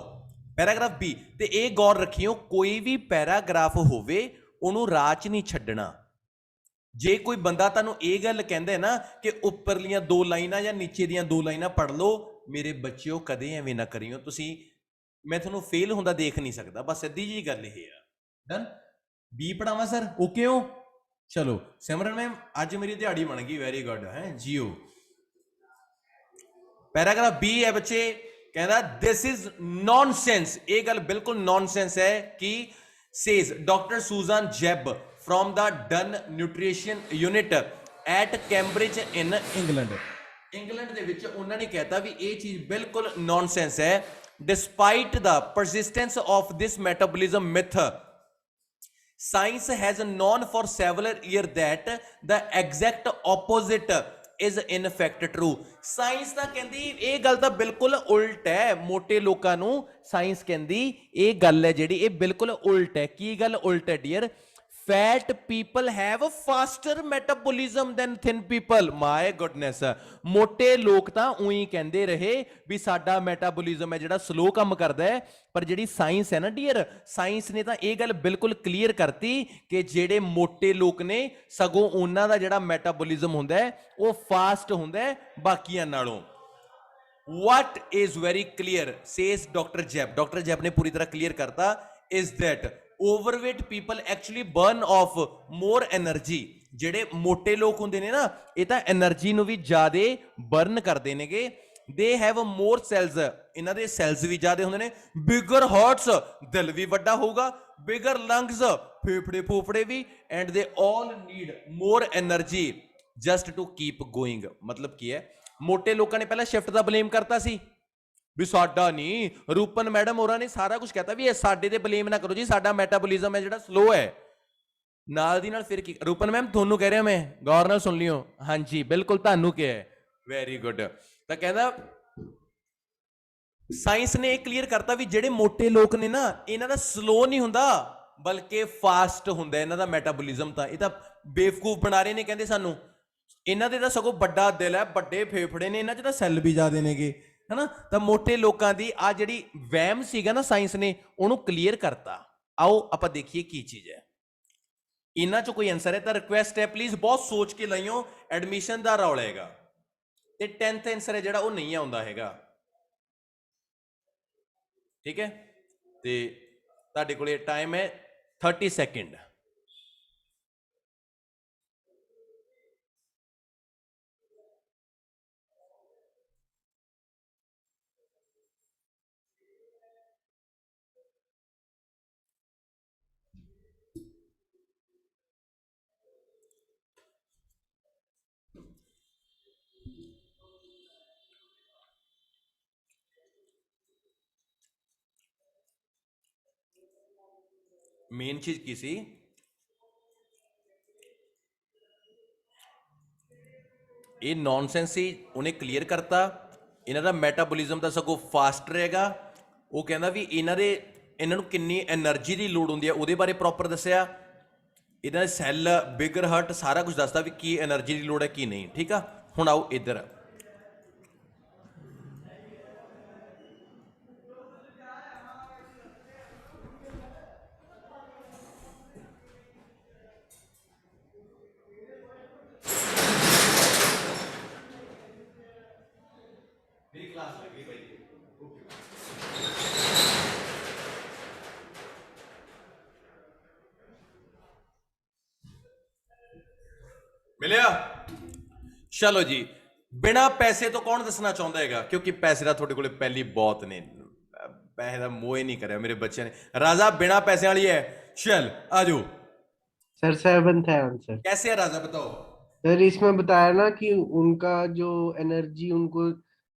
Paragraph B. ਤੇ ਇਹ ਗੌਰ ਰੱਖਿਓ, ਕੋਈ ਵੀ ਪੈਰਾਗ੍ਰਾਫ ਹੋਵੇ ਉਹਨੂੰ ਰਾਹ 'ਚ ਨਹੀਂ ਛੱਡਣਾ। ਜੇ ਕੋਈ ਬੰਦਾ ਤੁਹਾਨੂੰ ਇਹ ਗੱਲ ਕਹਿੰਦਾ ਨਾ ਕਿ ਉੱਪਰਲੀਆਂ 2 ਲਾਈਨਾਂ ਜਾਂ ਨੀਚੇ ਦੀਆਂ 2 ਲਾਈਨਾਂ ਪੜ੍ਹ ਲਓ, ਮੇਰੇ ਬੱਚਿਓ ਕਦੇ ਐਵੇਂ ਨਾ ਕਰਿਓ ਤੁਸੀਂ, ਮੈਂ ਤੁਹਾਨੂੰ ਫੇਲ ਹੁੰਦਾ ਦੇਖ ਨਹੀਂ ਸਕਦਾ। ਬਸ ਸਿੱਧੀ ਜੀ ਗੱਲ ਇਹ ਆ। ਡਨ। ਬੀ ਪੜਾਵਾਂ ਸਰ, ਓਕੇ ਹੋ? ਚਲੋ ਸਿਮਰਨ ਮੈਮ ਅੱਜ ਮੇਰੀ ਦਿਹਾੜੀ ਬਣ ਗਈ, ਵੈਰੀ ਗੁੱਡ ਹੈ ਜੀਓ। ਪੈਰਾਗ੍ਰਾਫ ਬੀ ਹੈ ਬੱਚੇ, ਕਹਿੰਦਾ ਦਿਸ ਇਜ਼ ਨੌਨਸੈਂਸ। ਇਹ ਗੱਲ ਬਿਲਕੁਲ ਨੌਨਸੈਂਸ ਹੈ ਕਿ says doctor Susan jab from the Dunn Nutrition Unit at Cambridge in England। England ਦੇ ਵਿੱਚ ਉਹਨਾਂ ਨੇ ਕਹਿਤਾ ਵੀ ਇਹ ਚੀਜ਼ ਬਿਲਕੁਲ ਨੌਨਸੈਂਸ ਹੈ। despite the persistence of this metabolism myth, science has known for several years that the exact opposite is in fact true। Science ਤਾਂ ਕਹਿੰਦੀ ਇਹ ਗੱਲ ਤਾਂ ਬਿਲਕੁਲ ਉਲਟ ਹੈ। ਮੋਟੇ ਲੋਕਾਂ ਨੂੰ ਸਾਇੰਸ ਕਹਿੰਦੀ ਇਹ ਗੱਲ ਹੈ ਜਿਹੜੀ ਇਹ ਬਿਲਕੁਲ ਉਲਟ ਹੈ। ਕੀ ਗੱਲ ਉਲਟ ਹੈ dear? Fat people have a faster metabolism than thin people। My goodness, ਮੋਟੇ ਲੋਕ ਤਾਂ ਉਹੀ ਕਹਿੰਦੇ ਰਹੇ ਵੀ ਸਾਡਾ ਮੈਟਾਬੋਲਿਜ਼ਮ ਹੈ ਜਿਹੜਾ ਸਲੋ ਕੰਮ ਕਰਦਾ ਹੈ, ਪਰ ਜਿਹੜੀ ਸਾਇੰਸ ਹੈ ਨਾ ਡੀਅਰ, ਸਾਇੰਸ ਨੇ ਤਾਂ ਇਹ ਗੱਲ ਬਿਲਕੁਲ ਕਲੀਅਰ ਕਰਤੀ ਕਿ ਜਿਹੜੇ ਮੋਟੇ ਲੋਕ ਨੇ ਸਗੋਂ ਉਹਨਾਂ ਦਾ ਜਿਹੜਾ ਮੈਟਾਬੋਲਿਜ਼ਮ ਹੁੰਦਾ ਹੈ ਉਹ ਫਾਸਟ ਹੁੰਦਾ ਹੈ ਬਾਕੀਆਂ ਨਾਲੋਂ। What is very clear says Dr. Jeb, Dr. Jeb ਨੇ ਪੂਰੀ ਤਰ੍ਹਾਂ ਕਲੀਅਰ ਕਰਤਾ is that overweight people actually burn off more energy। ਜਿਹੜੇ ਮੋਟੇ ਲੋਕ ਹੁੰਦੇ ਨੇ ਨਾ ਇਹ ਤਾਂ એનર્ਜੀ ਨੂੰ ਵੀ ਜ਼ਿਆਦਾ ਬਰਨ ਕਰਦੇ ਨੇਗੇ। they have more cells, ਇਹਨਾਂ ਦੇ ਸੈਲਸ ਵੀ ਜ਼ਿਆਦਾ ਹੁੰਦੇ ਨੇ। bigger hearts, ਦਿਲ ਵੀ ਵੱਡਾ ਹੋਊਗਾ। bigger lungs, ਫੇਫੜੇ ਫੂਫੜੇ ਵੀ। and they all need more energy just to keep going। ਮਤਲਬ ਕੀ ਹੈ, ਮੋਟੇ ਲੋਕਾਂ ਨੇ ਪਹਿਲਾਂ ਸ਼ਿਫਟ ਦਾ ਬਲੇਮ ਕਰਤਾ ਸੀ ਵੀ ਸਾਡਾ ਨਹੀਂ, ਰੂਪਨ ਮੈਡਮ ਹੋਰਾਂ ਨੇ ਸਾਰਾ ਕੁਝ ਕਹਿਤਾ ਵੀ ਇਹ ਸਾਡੇ ਤੇ ਬਲੇਮ ਨਾ ਕਰੋ ਜੀ, ਸਾਡਾ ਮੈਟਾਬੋਲਿਜ਼ਮ ਹੈ ਜਿਹੜਾ ਸਲੋ ਹੈ। ਨਾਲ ਦੀ ਨਾਲ ਫਿਰ ਕੀ, ਰੂਪਨ ਮੈਮ ਤੁਹਾਨੂੰ ਕਹਿ ਰਿਹਾ, ਮੈਂ ਗੌਰ ਨਾਲ ਸੁਣ ਲਿਓ। ਹਾਂਜੀ ਬਿਲਕੁਲ ਤੁਹਾਨੂੰ ਕਿਹਾ ਹੈ, ਵੈਰੀ ਗੁੱਡ। ਤਾਂ ਕਹਿੰਦਾ ਸਾਇੰਸ ਨੇ ਇਹ ਕਲੀਅਰ ਕਰਤਾ ਵੀ ਜਿਹੜੇ ਮੋਟੇ ਲੋਕ ਨੇ ਨਾ ਇਹਨਾਂ ਦਾ ਸਲੋ ਨਹੀਂ ਹੁੰਦਾ ਬਲਕਿ ਫਾਸਟ ਹੁੰਦਾ ਇਹਨਾਂ ਦਾ ਮੈਟਾਬੋਲਿਜ਼ਮ। ਤਾਂ ਇਹ ਤਾਂ ਬੇਵਕੂਫ ਬਣਾ ਰਹੇ ਨੇ, ਕਹਿੰਦੇ ਸਾਨੂੰ ਇਹਨਾਂ ਦੇ ਤਾਂ ਸਗੋਂ ਵੱਡਾ ਦਿਲ ਹੈ, ਵੱਡੇ ਫੇਫੜੇ ਨੇ, ਇਹਨਾਂ 'ਚ ਤਾਂ ਸੈੱਲ ਵੀ ਜ਼ਿਆਦੇ ਨੇਗੇ, ਹਨਾ। ਤਾਂ ਮੋਟੇ ਲੋਕਾਂ ਦੀ ਆ ਜਿਹੜੀ ਵਹਿਮ ਸੀਗਾ ਨਾ ਸਾਇੰਸ ਨੇ ਉਹਨੂੰ ਕਲੀਅਰ ਕਰਤਾ। ਆਓ ਆਪਾਂ ਦੇਖੀਏ ਕੀ ਚੀਜ਼ ਹੈ। ਇਹਨਾਂ 'ਚ ਕੋਈ ਆਨਸਰ ਹੈ ਤਾਂ ਰਿਕੁਐਸਟ ਹੈ ਪਲੀਜ਼ ਬਹੁਤ ਸੋਚ ਕੇ ਲਾਈਓ, ਐਡਮਿਸ਼ਨ ਦਾ ਰੌਲਾ ਹੈਗਾ। ਤੇ 10th ਆਨਸਰ ਹੈ ਜਿਹੜਾ ਉਹ ਨਹੀਂ ਆਉਂਦਾ ਹੈਗਾ, ਠੀਕ ਹੈ। ਤੇ ਤੁਹਾਡੇ ਕੋਲੇ ਟਾਈਮ ਹੈ 30 ਸੈਕਿੰਡ। ਮੇਨ ਚੀਜ਼ ਕੀ ਸੀ, ਇਹ ਨੌਨਸੈਂਸ ਸੀ, ਉਹਨੇ ਕਲੀਅਰ ਕਰਤਾ। ਇਹਨਾਂ ਦਾ ਮੈਟਾਬੋਲਿਜ਼ਮ ਤਾਂ ਸਗੋਂ ਫਾਸਟ ਰਹੇਗਾ। ਉਹ ਕਹਿੰਦਾ ਵੀ ਇਹਨਾਂ ਨੂੰ ਕਿੰਨੀ એનર્ਜੀ ਦੀ ਲੋੜ ਹੁੰਦੀ ਹੈ ਉਹਦੇ ਬਾਰੇ ਪ੍ਰੋਪਰ ਦੱਸਿਆ। ਇਹਨਾਂ ਦੇ ਸੈੱਲ, ਬਿਗਰ ਹਾਰਟ, ਸਾਰਾ ਕੁਝ ਦੱਸਦਾ ਵੀ ਕੀ એનર્ਜੀ ਦੀ ਲੋੜ ਹੈ ਕੀ ਨਹੀਂ, ਠੀਕ ਆ। ਹੁਣ ਆਓ ਇੱਧਰ, ਮਿਲਿਆ? ਚਲੋ ਜੀ, ਬਿਨਾ ਪੈਸੇ ਤੋਂ ਕੌਣ ਦੱਸਣਾ ਚਾਹੁੰਦਾ ਹੈਗਾ, ਕਿਉਂਕਿ ਪੈਸੇ ਦਾ ਤੁਹਾਡੇ ਕੋਲੇ ਪਹਿਲੀ ਬਹੁਤ ਨੇ, पैसे का मोह ही नहीं करे मेरे बच्चे ने। राजा बिना पैसे वाली है, चल आजो। सर 7th है आंसर। कैसे है राजा बताओ। सर इसमें बताया ना कि उनका जो एनर्जी उनको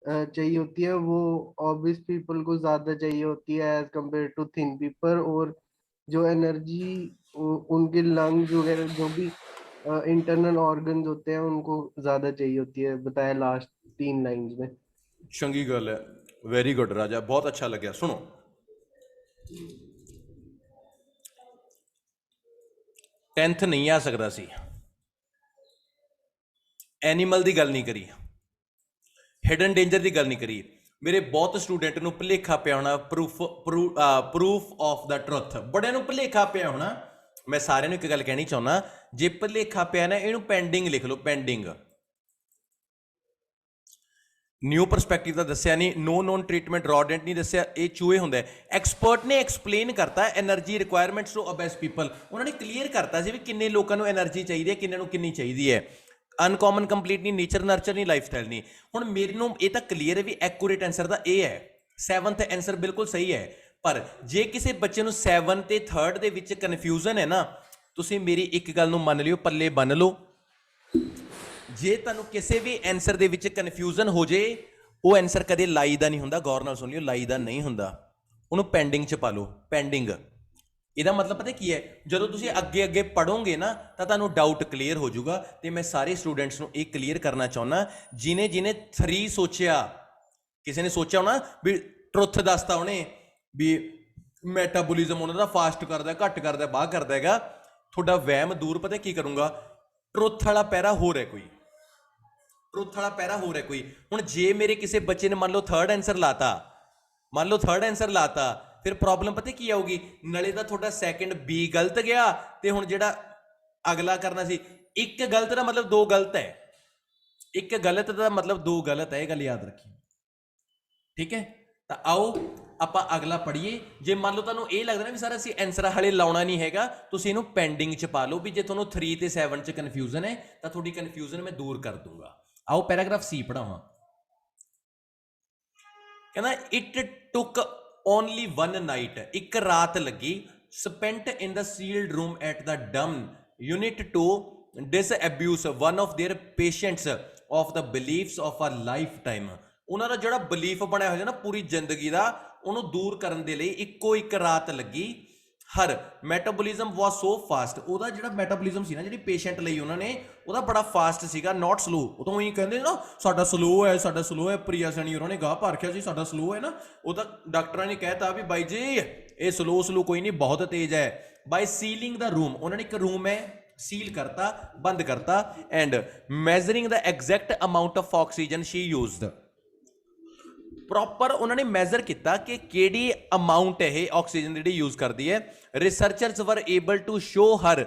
चाहिए होती है वो ऑब्वियस पीपल को ज्यादा चाहिए होती है as compare to thin people, और जो एनर्जी उनके लंग्स वगैरह जो भी इंटरनल ऑर्गन्स होते हैं उनको ज्यादा चाहिए होती है, बताया लास्ट 3 लाइंस में। ਚੰਗੀ ਗੱਲ ਹੈ, ਵੈਰੀ ਗੁੱਡ ਰਾਜਾ, ਬਹੁਤ ਅੱਛਾ ਲੱਗਿਆ। ਸੁਣੋ, 10th ਨਹੀਂ ਆ ਸਕਦਾ ਸੀ, ਐਨੀਮਲ ਦੀ ਗੱਲ ਨਹੀਂ ਕਰੀ, ਹਿਡਨ ਡੇਂਜਰ ਦੀ ਗੱਲ ਨਹੀਂ ਕਰੀ। ਮੇਰੇ ਬਹੁਤ ਸਟੂਡੈਂਟ ਨੂੰ ਭੁਲੇਖਾ ਪਿਆ ਹੋਣਾ ਪ੍ਰੂਫ ਆਫ ਦਾ ਟਰੁੱਥ, ਬੜਿਆਂ ਨੂੰ ਭੁਲੇਖਾ ਪਿਆ ਹੋਣਾ। ਮੈਂ ਸਾਰਿਆਂ ਨੂੰ ਇੱਕ ਗੱਲ ਕਹਿਣੀ ਚਾਹੁੰਦਾ, ਜੇ ਭੁਲੇਖਾ ਪਿਆ ਨਾ ਇਹਨੂੰ ਪੈਂਡਿੰਗ ਲਿਖ ਲਓ, ਪੈਂਡਿੰਗ। ਨਿਊ ਪਰਸਪੈਕਟਿਵ ਦਾ ਦੱਸਿਆ ਨਹੀਂ, ਨੋ ਨੋਨ ਟ੍ਰੀਟਮੈਂਟ ਰੋਡੈਂਟ ਨਹੀਂ ਦੱਸਿਆ, ਇਹ ਚੂਹੇ ਹੁੰਦਾ। ਐਕਸਪਰਟ ਨੇ ਐਕਸਪਲੇਨ ਕਰਤਾ ਐਨਰਜੀ ਰਿਕੁਆਇਰਮੈਂਟਸ ਟੂ ਓਬੇਸ ਪੀਪਲ, ਉਹਨਾਂ ਨੇ ਕਲੀਅਰ ਕਰਤਾ ਸੀ ਵੀ ਕਿੰਨੇ ਲੋਕਾਂ ਨੂੰ ਐਨਰਜੀ ਚਾਹੀਦੀ ਹੈ, ਕਿੰਨੇ ਨੂੰ ਕਿੰਨੀ ਚਾਹੀਦੀ ਹੈ। ਅਨਕਾਮਨ ਕੰਪਲੀਟ ਨਹੀਂ, ਨੇਚਰ ਨਰਚਰ ਨਹੀਂ, ਲਾਈਫ ਸਟਾਈਲ ਨਹੀਂ। ਹੁਣ ਮੈਨੂੰ ਇਹ ਤਾਂ ਕਲੀਅਰ ਹੈ ਵੀ ਐਕੂਰੇਟ ਆਨਸਰ ਤਾਂ ਇਹ ਹੈ, 7th ਆਨਸਰ ਬਿਲਕੁਲ ਸਹੀ ਹੈ। ਪਰ ਜੇ ਕਿਸੇ ਬੱਚੇ ਨੂੰ 7 ਤੇ 3rd ਦੇ ਵਿੱਚ ਕਨਫਿਊਜ਼ਨ ਹੈ ਨਾ, ਤੁਸੀਂ ਮੇਰੀ ਇੱਕ ਗੱਲ ਨੂੰ ਮੰਨ ਲਿਓ, ਪੱਲੇ ਬੰਨ ਲਓ। ਜੇ ਤੁਹਾਨੂੰ ਕਿਸੇ ਵੀ ਆਨਸਰ ਦੇ ਵਿੱਚ ਕਨਫਿਊਜ਼ਨ ਹੋ ਜੇ, ਉਹ ਆਨਸਰ ਕਦੇ ਲਾਈ ਦਾ ਨਹੀਂ ਹੁੰਦਾ। ਗੌਰ ਨਾਲ ਸੁਣ ਲਿਓ, ਲਾਈ ਦਾ ਨਹੀਂ ਹੁੰਦਾ, ਉਹਨੂੰ ਪੈਂਡਿੰਗ 'ਚ ਪਾ ਲਓ, ਪੈਂਡਿੰਗ। ਇਹਦਾ ਮਤਲਬ ਪਤਾ ਕੀ ਹੈ, ਜਦੋਂ ਤੁਸੀਂ ਅੱਗੇ ਅੱਗੇ ਪੜ੍ਹੋਗੇ ਨਾ ਤਾਂ ਤੁਹਾਨੂੰ ਡਾਊਟ ਕਲੀਅਰ ਹੋ ਜਾਊਗਾ। ਤੇ ਮੈਂ ਸਾਰੇ ਸਟੂਡੈਂਟਸ ਨੂੰ ਇਹ ਕਲੀਅਰ ਕਰਨਾ ਚਾਹੁੰਦਾ, ਜਿਹਨੇ 3 ਸੋਚਿਆ, ਕਿਸੇ ਨੇ ਸੋਚਿਆ ਹੋਣਾ ਵੀ ਟਰੁੱਥ ਦੱਸਤਾ ਉਹਨੇ ਵੀ ਮੈਟਾਬੋਲਿਜ਼ਮ ਉਹਨਾਂ ਦਾ ਫਾਸਟ ਕਰਦਾ, ਘੱਟ ਕਰਦਾ, ਬਾਹਰ ਕਰਦਾ ਹੈਗਾ, ਤੁਹਾਡਾ ਵਹਿਮ ਦੂਰ। ਪਤਾ ਕੀ ਕਰੂੰਗਾ, ਟਰੁੱਥ ਵਾਲਾ ਪੈਰਾ ਹੋਰ ਹੈ ਕੋਈ, ਟਰੁੱਥ ਵਾਲਾ ਪੈਰਾ ਹੋਰ ਹੈ ਕੋਈ। ਹੁਣ ਜੇ ਮੇਰੇ ਕਿਸੇ ਬੱਚੇ ਨੇ ਮੰਨ ਲਓ 3rd ਆਨਸਰ ਲਾਤਾ, ਮੰਨ ਲਓ 3rd ਆਨਸਰ ਲਾਤਾ, ਫਿਰ ਪ੍ਰੋਬਲਮ ਪਤਾ ਕੀ ਆਊਗੀ, ਨਾਲੇ ਤਾਂ ਤੁਹਾਡਾ 2nd B ਗਲਤ ਗਿਆ, ਤੇ ਹੁਣ ਜਿਹੜਾ ਅਗਲਾ ਕਰਨਾ ਸੀ, ਇੱਕ ਗਲਤ ਦਾ ਮਤਲਬ 2 ਗਲਤ ਹੈ, ਇੱਕ ਗਲਤ ਦਾ ਮਤਲਬ 2 ਗਲਤ ਹੈ, ਇਹ ਗੱਲ ਯਾਦ ਰੱਖੀ, ਠੀਕ ਹੈ। ਤਾਂ ਆਓ ਆਪਾਂ ਅਗਲਾ ਪੜ੍ਹੀਏ। ਜੇ ਮੰਨ ਲਓ ਤੁਹਾਨੂੰ ਇਹ ਲੱਗਦਾ ਨਾ ਵੀ ਸਰ ਅਸੀਂ ਆਨਸਰ ਹਾਲੇ ਲਾਉਣਾ ਨਹੀਂ ਹੈਗਾ, ਤੁਸੀਂ ਇਹਨੂੰ ਪੈਂਡਿੰਗ 'ਚ ਪਾ ਲਓ ਵੀ ਜੇ ਤੁਹਾਨੂੰ 3 ਤੇ 7 'ਚ ਕਨਫਿਊਜ਼ਨ ਹੈ ਤਾਂ ਤੁਹਾਡੀ ਕਨਫਿਊਜ਼ਨ ਮੈਂ ਦੂਰ ਕਰ ਦੂੰਗਾ। ਆਓ ਪੈਰਾਗ੍ਰਾਫ C ਪੜਾਵਾਂ। ਕਹਿੰਦਾ ਇਟ ਟੁੱਕ ਓਨਲੀ 1 ਨਾਈਟ, ਇੱਕ ਰਾਤ ਲੱਗੀ, spent in the sealed room at the dumb unit to disabuse one of their patients of the beliefs of a lifetime। ਉਹਨਾਂ ਦਾ ਜਿਹੜਾ ਬਲੀਫ ਬਣਿਆ ਹੋਇਆ ਨਾ ਪੂਰੀ ਜ਼ਿੰਦਗੀ ਦਾ, ਉਹਨੂੰ ਦੂਰ ਕਰਨ ਦੇ ਲਈ ਇੱਕੋ ਇੱਕ ਰਾਤ ਲੱਗੀ। ਹਰ ਮੈਟਾਬੋਲਿਜ਼ਮ ਵਾਸ ਸੋ ਫਾਸਟ, ਉਹਦਾ ਜਿਹੜਾ ਮੈਟਾਬੋਲਿਜ਼ਮ ਸੀ ਨਾ ਜਿਹੜੀ ਪੇਸ਼ੈਂਟ ਲਈ ਉਹਨਾਂ ਨੇ, ਉਹਦਾ ਬੜਾ ਫਾਸਟ ਸੀਗਾ, ਨਾਟ ਸਲੋ। ਉਹ ਤਾਂ ਉਹੀ ਕਹਿੰਦੇ ਨਾ ਸਾਡਾ ਸਲੋ ਹੈ, ਸਾਡਾ ਸਲੋ ਹੈ। ਪ੍ਰਿਆ ਸੈਣੀ ਉਹਨਾਂ ਨੇ ਗਾਹ ਭਰ ਰੱਖਿਆ ਸੀ ਸਾਡਾ ਸਲੋ ਹੈ ਨਾ, ਉਹ ਤਾਂ ਡਾਕਟਰਾਂ ਨੇ ਕਹਿਤਾ ਵੀ ਬਾਈ ਜੀ ਇਹ ਸਲੋ ਕੋਈ ਨਹੀਂ, ਬਹੁਤ ਤੇਜ਼ ਹੈ। ਬਾਈ ਸੀਲਿੰਗ ਦਾ ਰੂਮ, ਉਹਨਾਂ ਨੇ ਇੱਕ ਰੂਮ ਹੈ ਸੀਲ ਕਰਤਾ, ਬੰਦ ਕਰਤਾ, and measuring the exact amount of oxygen she used. Proper ਉਹਨਾਂ ਨੇ ਮੈਜ਼ਰ ਕੀਤਾ ਕਿ ਕਿਹੜੀ ਅਮਾਊਂਟ ਇਹ ਆਕਸੀਜਨ ਜਿਹੜੀ ਯੂਜ਼ ਕਰਦੀ ਹੈ। Researchers were able to show her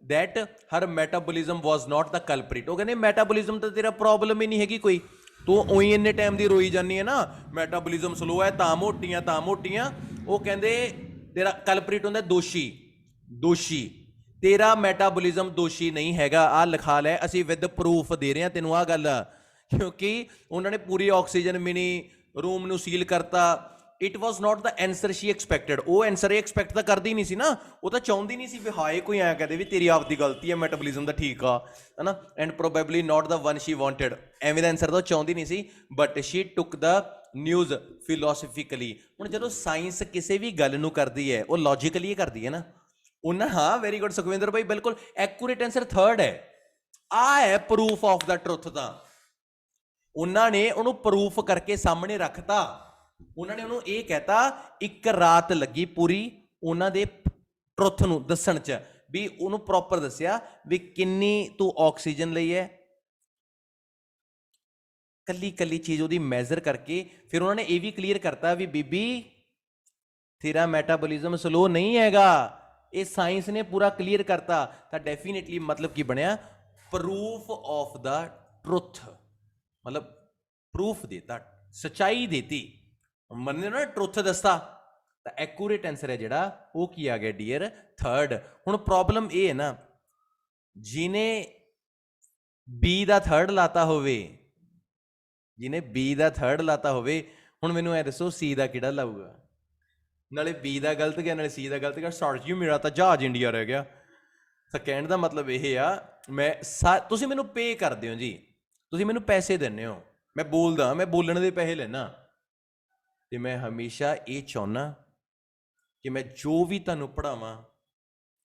that her metabolism was not the culprit. ਉਹ ਕਹਿੰਦੇ ਮੈਟਾਬੋਲਿਜ਼ਮ ਤਾਂ ਤੇਰਾ ਪ੍ਰੋਬਲਮ ਹੀ ਨਹੀਂ ਹੈਗੀ ਕੋਈ, ਤੂੰ ਉਹੀ ਇੰਨੇ ਟਾਈਮ ਦੀ ਰੋਈ ਜਾਂਦੀ ਹੈ ਨਾ, ਮੈਟਾਬੋਲਿਜ਼ਮ ਸਲੋ ਹੈ ਤਾਂ ਮੋਟੀਆਂ। ਉਹ ਕਹਿੰਦੇ ਤੇਰਾ ਕਲਪ੍ਰਿਟ ਹੁੰਦਾ ਦੋਸ਼ੀ, ਤੇਰਾ ਮੈਟਾਬੋਲਿਜ਼ਮ ਦੋਸ਼ੀ ਨਹੀਂ ਹੈਗਾ। ਆਹ ਲਿਖਾ ਲੈ, ਅਸੀਂ ਵਿਦ ਪ੍ਰੂਫ ਦੇ ਰਹੇ ਹਾਂ ਤੈਨੂੰ ਆਹ ਗੱਲ, ਕਿਉਂਕਿ ਉਹਨਾਂ ਨੇ ਪੂਰੀ ਆਕਸੀਜਨ ਮਿਨੀ ਰੂਮ ਨੂੰ ਸੀਲ ਕਰਤਾ। It was not the answer she expected, ਉਹ ਆਨਸਰ ਇਹ ਐਕਸਪੈਕਟ ਤਾਂ ਕਰਦੀ ਨਹੀਂ ਸੀ ਨਾ, ਉਹ ਤਾਂ ਚਾਹੁੰਦੀ ਨਹੀਂ ਸੀ ਵੀ ਹਾਏ ਕੋਈ ਐਂ ਕਹਦੇ ਵੀ ਤੇਰੀ ਆਪਦੀ ਗਲਤੀ ਹੈ, ਮੈਟਾਬੋਲਿਜ਼ਮ ਦਾ ਠੀਕ ਆ, ਹੈ ਨਾ। And probably not the one Shri wanted, ਐਵੇਂ ਦਾ ਆਨਸਰ ਤਾਂ ਚਾਹੁੰਦੀ ਨਹੀਂ ਸੀ। ਬਟ ਸ਼ੀ ਟੁੱਕ ਦਾ ਨਿਊਜ਼ ਫਿਲੋਸਫਿਕਲੀ। ਹੁਣ ਜਦੋਂ ਸਾਇੰਸ ਕਿਸੇ ਵੀ ਗੱਲ ਨੂੰ ਕਰਦੀ ਹੈ ਉਹ ਲੌਜੀਕਲੀ ਕਰਦੀ ਹੈ ਨਾ। ਉਹਨਾਂ ਹਾਂ ਵੈਰੀ ਗੁੱਡ ਸੁਖਵਿੰਦਰ ਭਾਈ, ਬਿਲਕੁਲ ਐਕੂਰੇਟ ਆਨਸਰ 3rd ਹੈ। ਆ ਹੈ ਪ੍ਰੂਫ ਆਫ ਦਾ ਟਰੁੱਥ। ਤਾਂ ਉਹਨਾਂ ਨੇ ਉਹਨੂੰ ਪ੍ਰੂਫ ਕਰਕੇ ਸਾਹਮਣੇ ਰੱਖਤਾ। ਉਹਨਾਂ ਨੇ ਉਹਨੂੰ ਇਹ ਕਹਿਤਾ ਇੱਕ ਰਾਤ ਲੱਗੀ ਪੂਰੀ ਉਹਨਾਂ ਦੇ ਟਰੁੱਥ ਨੂੰ ਦੱਸਣ 'ਚ, ਵੀ ਉਹਨੂੰ ਪ੍ਰੋਪਰ ਦੱਸਿਆ ਵੀ ਕਿੰਨੀ ਤੂੰ ਆਕਸੀਜਨ ਲਈ ਹੈ, ਕੱਲੀ ਚੀਜ਼ ਉਹਦੀ ਮੈਜ਼ਰ ਕਰਕੇ। ਫਿਰ ਉਹਨਾਂ ਨੇ ਇਹ ਵੀ ਕਲੀਅਰ ਕਰਤਾ ਵੀ ਬੀਬੀ ਤੇਰਾ ਮੈਟਾਬੋਲਿਜ਼ਮ ਸਲੋ ਨਹੀਂ ਹੈਗਾ, ਇਹ ਸਾਇੰਸ ਨੇ ਪੂਰਾ ਕਲੀਅਰ ਕਰਤਾ। ਤਾਂ ਡੈਫੀਨੇਟਲੀ ਮਤਲਬ ਕੀ ਬਣਿਆ, ਪ੍ਰੂਫ ਆਫ ਦਾ ਟਰੁੱਥ, ਮਤਲਬ ਪ੍ਰੂਫ ਦੇਤਾ, ਸੱਚਾਈ ਦੇਤੀ, ਮੰਨੇ ਨਾ ਟਰੁੱਥ ਦੱਸਤਾ। ਤਾਂ ਐਕੂਰੇਟ ਆਨਸਰ ਹੈ ਜਿਹੜਾ ਉਹ ਕੀ ਆ ਗਿਆ ਡੀਅਰ 3rd। ਹੁਣ ਪ੍ਰੋਬਲਮ ਇਹ ਹੈ ਨਾ, ਜਿਹਨੇ B ਦਾ 3rd ਲਾਤਾ ਹੋਵੇ, ਹੁਣ ਮੈਨੂੰ ਇਹ ਦੱਸੋ C ਦਾ ਕਿਹੜਾ ਲਾਊਗਾ? ਨਾਲੇ B ਦਾ ਗਲਤ ਗਿਆ, ਨਾਲੇ C ਦਾ ਗਲਤ ਗਿਆ, ਸੌਰੀ ਜੀ ਮੇਰਾ ਤਾਂ ਜਹਾਜ਼ ਇੰਡੀਆ ਰਹਿ ਗਿਆ। ਤਾਂ ਕਹਿਣ ਦਾ ਮਤਲਬ ਇਹ ਆ, ਤੁਸੀਂ ਮੈਨੂੰ ਪੇ ਕਰਦੇ ਹੋ ਜੀ, ਤੁਸੀਂ ਮੈਨੂੰ ਪੈਸੇ ਦਿੰਦੇ ਹੋ, मैं बोलदा, मैं बोलण दे पैसे लेना, ते मैं हमेशा ये चाहुंदा कि मैं जो भी तुहानूं पढ़ावां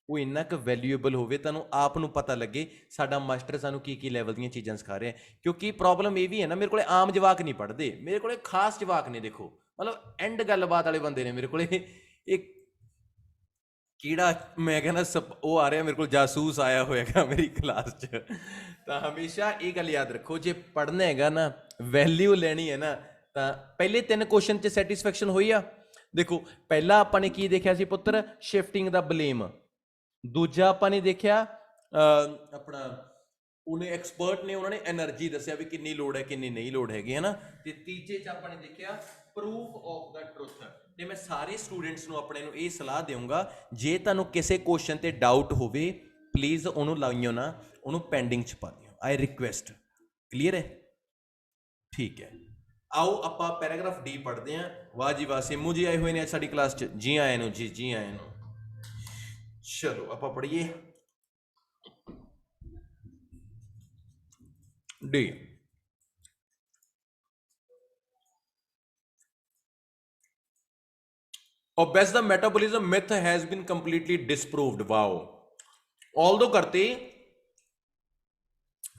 ਉਹ ਇੰਨਾ ਕੁ ਵੈਲਿਊਏਬਲ ਹੋਵੇ, ਤੁਹਾਨੂੰ ਆਪ ਨੂੰ ਪਤਾ ਲੱਗੇ ਸਾਡਾ ਮਾਸਟਰ ਸਾਨੂੰ ਕੀ ਕੀ ਲੈਵਲ ਦੀਆਂ ਚੀਜ਼ਾਂ ਸਿਖਾ ਰਿਹਾ। ਕਿਉਂਕਿ ਪ੍ਰੋਬਲਮ ਇਹ ਵੀ ਹੈ ਨਾ, ਮੇਰੇ ਕੋਲੇ ਆਮ ਜਵਾਕ ਨਹੀਂ ਪੜ੍ਹਦੇ, ਮੇਰੇ ਕੋਲੇ ਖਾਸ ਜਵਾਕ ਨੇ। ਦੇਖੋ ਮਤਲਬ ਐਂਡ ਗੱਲਬਾਤ ਵਾਲੇ ਬੰਦੇ ਨੇ ਮੇਰੇ ਕੋਲੇ। ਇੱਕ ਕਿਹੜਾ ਮੈਂ ਕਹਿੰਦਾ ਉਹ ਆ ਰਿਹਾ ਮੇਰੇ ਕੋਲ, ਜਾਸੂਸ ਆਇਆ ਹੋਏਗਾ ਮੇਰੀ ਕਲਾਸ 'ਚ। ਤਾਂ ਹਮੇਸ਼ਾ ਇਹ ਗੱਲ ਯਾਦ ਰੱਖੋ, ਜੇ ਪੜ੍ਹਨਾ ਹੈਗਾ ਨਾ, ਵੈਲਿਊ ਲੈਣੀ ਹੈ ਨਾ, ਤਾਂ ਪਹਿਲੇ 3 ਕੁਐਸਚਨ 'ਚ ਸੈਟਿਸਫੈਕਸ਼ਨ ਹੋਈ ਆ। ਦੇਖੋ ਪਹਿਲਾ ਆਪਾਂ ਨੇ ਕੀ ਦੇਖਿਆ ਸੀ ਪੁੱਤਰ, ਸ਼ਿਫਟਿੰਗ ਦਾ ਬਲੇਮ। ਦੂਜਾ ਆਪਾਂ ਨੇ ਦੇਖਿਆ ਆਪਣਾ ਉਹਨੇ ਐਕਸਪਰਟ ਨੇ ਉਹਨਾਂ ਨੇ એનર્ਜੀ ਦੱਸਿਆ ਵੀ ਕਿੰਨੀ ਲੋੜ ਹੈ ਕਿੰਨੀ ਨਹੀਂ ਲੋੜ ਹੈਗੀ, ਹੈ ਨਾ। ਤੇ ਤੀਜੇ 'ਚ ਆਪਾਂ ਨੇ ਦੇਖਿਆ ਪ੍ਰੂਫ ਆਫ ਦਾ ਟਰੁੱਥ। ਤੇ ਮੈਂ ਸਾਰੇ ਸਟੂਡੈਂਟਸ ਨੂੰ ਆਪਣੇ ਨੂੰ ਇਹ ਸਲਾਹ ਦੇਵਾਂਗਾ, ਜੇ ਤੁਹਾਨੂੰ ਕਿਸੇ ਕੁਐਸਚਨ ਤੇ ਡਾਊਟ ਹੋਵੇ ਪਲੀਜ਼ ਉਹਨੂੰ ਲਾਈਓ ਨਾ, ਉਹਨੂੰ ਪੈਂਡਿੰਗ 'ਚ ਪਾ ਦਿਓ। ਆਈ ਰਿਕੁਐਸਟ, ਕਲੀਅਰ ਹੈ? ਠੀਕ ਹੈ, ਆਓ ਆਪਾਂ ਪੈਰਾਗ੍ਰਾਫ ਡੀ ਪੜ੍ਹਦੇ ਹਾਂ। ਵਾਹ ਜੀ ਵਾਹ, ਸਿਮੂ ਜੀ ਆਏ ਹੋਏ ਨੇ ਅੱਜ ਸਾਡੀ ਕਲਾਸ 'ਚ, ਜੀ ਆਇਆਂ ਨੂੰ ਜੀ, ਜੀ ਆਇਆਂ ਨੂੰ। चलो आप पढ़िए D. Obess the metabolism myth has been completely disproved. Wow. Although करते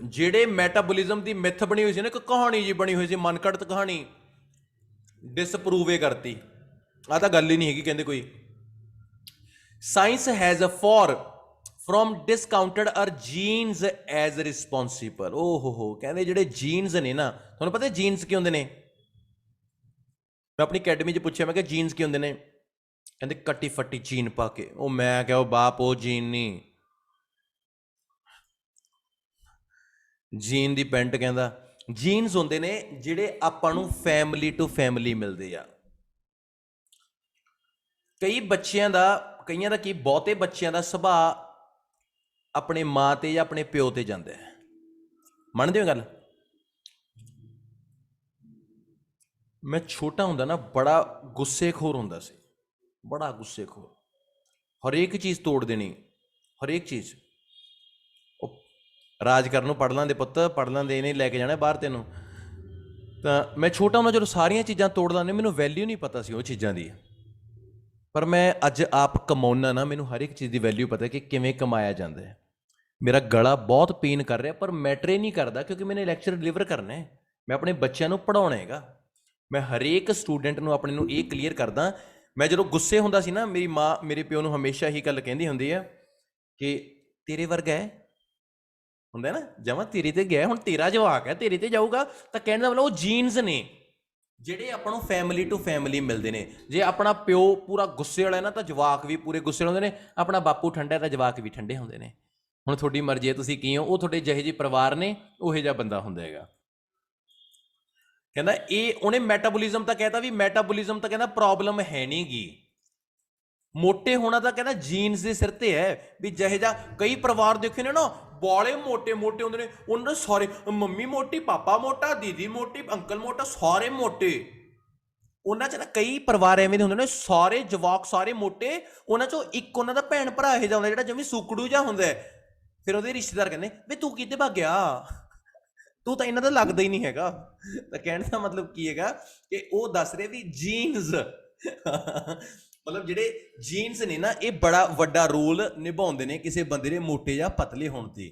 ਜਿਹੜੇ ਮੈਟਾਬੋਲਿਜ਼ਮ ਦੀ ਮਿਥ ਬਣੀ ਹੋਈ ਸੀ ਨਾ, ਇੱਕ ਕਹਾਣੀ ਜੀ ਬਣੀ ਹੋਈ ਸੀ, ਮਨਕੜਤ ਕਹਾਣੀ, ਡਿਸਪਰੂਵੇ ਕਰਤੀ। ਆ ਤਾਂ ਗੱਲ ਹੀ ਨਹੀਂ ਹੈਗੀ ਕਹਿੰਦੇ ਕੋਈ। Science has from discounted are genes as responsible। ਓਹੋ ਕਹਿੰਦੇ ਜਿਹੜੇ ਜੀਨਸ ਨੇ ਨਾ, ਤੁਹਾਨੂੰ ਪਤਾ ਜੀਨਸ ਕੀ ਹੁੰਦੇ ਨੇ? ਮੈਂ ਆਪਣੀ ਅਕੈਡਮੀ 'ਚ ਪੁੱਛਿਆ, ਮੈਂ ਕਿਹਾ ਜੀਨਸ ਕੀ ਹੁੰਦੇ ਨੇ? ਕਹਿੰਦੇ ਕੱਟੀ ਫੱਟੀ ਜੀਨ ਪਾ ਕੇ। ਉਹ ਮੈਂ ਕਿਹਾ ਉਹ ਬਾਪ, ਉਹ ਜੀਨ ਨਹੀਂ, ਜੀਨ ਦੀ ਪੈਂਟ। ਕਹਿੰਦਾ ਜੀਨਸ ਹੁੰਦੇ ਨੇ ਜਿਹੜੇ ਆਪਾਂ ਨੂੰ ਫੈਮਿਲੀ ਟੂ ਫੈਮਿਲੀ ਮਿਲਦੇ ਆ। ਕਈ ਬੱਚਿਆਂ ਦਾ, ਕਈਆਂ ਦਾ ਕੀ, ਬਹੁਤੇ ਬੱਚਿਆਂ ਦਾ ਸੁਭਾਅ ਆਪਣੇ ਮਾਂ ਤੇ ਜਾਂ ਆਪਣੇ ਪਿਓ ਤੇ ਜਾਂਦਾ ਹੈ। ਮੰਨਦੇ ਹੋ ਗੱਲ? ਮੈਂ ਛੋਟਾ ਹੁੰਦਾ ਨਾ ਬੜਾ ਗੁੱਸੇਖੋਰ ਹੁੰਦਾ ਸੀ, ਬੜਾ ਗੁੱਸੇਖੋਰ, ਹਰੇਕ ਚੀਜ਼ ਤੋੜ ਦੇਣੀ, ਹਰੇਕ ਚੀਜ਼। ਉਹ ਰਾਜ ਕਰਨ ਨੂੰ ਪੜ੍ਹ ਲਾਂਦੇ ਪੁੱਤ, ਪੜ੍ਹ ਲਾਂਦੇ, ਇਹਨੇ ਲੈ ਕੇ ਜਾਣਾ ਬਾਹਰ ਤੈਨੂੰ। ਤਾਂ ਮੈਂ ਛੋਟਾ ਹੁੰਦਾ ਜਦੋਂ ਸਾਰੀਆਂ ਚੀਜ਼ਾਂ ਤੋੜ ਲਾਂਦੇ, ਮੈਨੂੰ ਵੈਲਿਊ ਨਹੀਂ ਪਤਾ ਸੀ ਉਹ ਚੀਜ਼ਾਂ ਦੀ। ਪਰ ਮੈਂ ਅੱਜ ਆਪ ਕਮਾਉਣਾ ਨਾ, ਮੈਨੂੰ ਹਰ ਇੱਕ ਚੀਜ਼ ਦੀ ਵੈਲਿਊ ਪਤਾ ਕਿ ਕਿਵੇਂ ਕਮਾਇਆ ਜਾਂਦਾ ਹੈ। ਮੇਰਾ ਗਲਾ ਬਹੁਤ ਪੇਨ ਕਰ ਰਿਹਾ, ਪਰ ਮੈਟਰ ਹੀ ਨਹੀਂ ਕਰਦਾ, ਕਿਉਂਕਿ ਮੈਨੇ ਲੈਕਚਰ ਡਿਲੀਵਰ ਕਰਨਾ ਹੈ, ਮੈਂ ਆਪਣੇ ਬੱਚਿਆਂ ਨੂੰ ਪੜ੍ਹਾਉਣਾ ਹੈਗਾ। ਮੈਂ ਹਰੇਕ ਸਟੂਡੈਂਟ ਨੂੰ ਆਪਣੇ ਨੂੰ ਇਹ ਕਲੀਅਰ ਕਰਦਾ। ਮੈਂ ਜਦੋਂ ਗੁੱਸੇ ਹੁੰਦਾ ਸੀ ਨਾ, ਮੇਰੀ ਮਾਂ ਮੇਰੇ ਪਿਓ ਨੂੰ ਹਮੇਸ਼ਾ ਇਹੀ ਗੱਲ ਕਹਿੰਦੀ ਹੁੰਦੀ ਹੈ ਕਿ ਤੇਰੇ ਵਰਗਾ ਹੈ, ਹੁੰਦਾ ਨਾ, ਜਮਾਂ ਤੇਰੇ ਤੇ ਗਿਆ, ਹੁਣ ਤੇਰਾ ਜਵਾਕ ਹੈ, ਤੇਰੇ ਤੇ ਜਾਊਗਾ। ਤਾਂ ਕਹਿਣ ਦਾ ਮਤਲਬ ਉਹ ਜੀਨਸ ਨੇ ਜਿਹੜੇ ਆਪਾਂ ਨੂੰ ਫੈਮਿਲੀ ਟੂ ਫੈਮਿਲੀ ਮਿਲਦੇ ਨੇ। ਜੇ ਆਪਣਾ ਪਿਓ ਪੂਰਾ ਗੁੱਸੇ ਵਾਲਾ ਨਾ, ਤਾਂ ਜਵਾਕ ਵੀ ਪੂਰੇ ਗੁੱਸੇ ਹੁੰਦੇ ਨੇ। ਆਪਣਾ ਬਾਪੂ ਠੰਡਾ, ਤਾਂ ਜਵਾਕ ਵੀ ਠੰਡੇ ਹੁੰਦੇ ਨੇ। ਹੁਣ ਤੁਹਾਡੀ ਮਰਜ਼ੀ ਹੈ, ਤੁਸੀਂ ਕੀ ਹੋ। ਉਹ ਤੁਹਾਡੇ ਜਿਹੇ ਜਿਹੇ ਪਰਿਵਾਰ ਨੇ, ਉਹੋ ਜਿਹਾ ਬੰਦਾ ਹੁੰਦਾ ਹੈਗਾ। ਕਹਿੰਦਾ ਇਹ ਉਹਨੇ ਮੈਟਾਬੋਲਿਜ਼ਮ ਤਾਂ ਕਹਿਤਾ ਵੀ ਮੈਟਾਬੋਲਿਜ਼ਮ ਤਾਂ ਕਹਿੰਦਾ ਪ੍ਰੋਬਲਮ ਹੈ ਨਹੀਂ ਗੀ, ਮੋਟੇ ਹੋਣਾ ਤਾਂ ਕਹਿੰਦਾ ਜੀਨਸ ਦੇ ਸਿਰ ਤੇ ਹੈ। ਵੀ ਜਿਹੇ ਜਿਹਾ ਕਈ ਪਰਿਵਾਰ ਦੇਖੇ ਨੇ ਨਾ, ਬਾਲੇ ਮੋਟੇ ਮੋਟੇ ਹੁੰਦੇ ਨੇ, ਉਹਨਾਂ ਦੇ ਸਾਰੇ, ਮੰਮੀ ਮੋਟੀ, ਪਾਪਾ ਮੋਟਾ, ਦੀਦੀ ਮੋਟੀ, ਅੰਕਲ ਮੋਟਾ, ਸਾਰੇ ਮੋਟੇ। ਉਹਨਾਂ 'ਚ ਨਾ ਕਈ ਪਰਿਵਾਰ ਐਵੇਂ ਦੇ ਹੁੰਦੇ ਨੇ, ਸਾਰੇ ਜਵਾਕ ਸਾਰੇ ਮੋਟੇ, ਉਹਨਾਂ 'ਚੋਂ ਇੱਕ ਉਹਨਾਂ ਦਾ ਭੈਣ ਭਰਾ ਇਹੋ ਜਿਹਾ ਹੁੰਦਾ ਜਿਹੜਾ ਜਿਵੇਂ ਸੁਕੜੂ ਜਿਹਾ ਹੁੰਦਾ। ਫਿਰ ਉਹਦੇ ਰਿਸ਼ਤੇਦਾਰ ਕਹਿੰਦੇ ਵੀ ਤੂੰ ਕਿਤੇ ਭੱਗ ਗਿਆ, ਤੂੰ ਤਾਂ ਇਹਨਾਂ ਦਾ ਲੱਗਦਾ ਹੀ ਨਹੀਂ ਹੈਗਾ। ਤਾਂ ਕਹਿਣ ਦਾ ਮਤਲਬ ਕੀ ਹੈਗਾ ਕਿ ਉਹ ਦੱਸ ਰਹੇ ਵੀ ਜੀਨਸ ਮਤਲਬ ਜਿਹੜੇ ਜੀਨਸ ਨੇ ਨਾ, ਇਹ ਬੜਾ ਵੱਡਾ ਰੋਲ ਨਿਭਾਉਂਦੇ ਨੇ ਕਿਸੇ ਬੰਦੇ ਦੇ ਮੋਟੇ ਜਾਂ ਪਤਲੇ ਹੋਣ ਤੇ।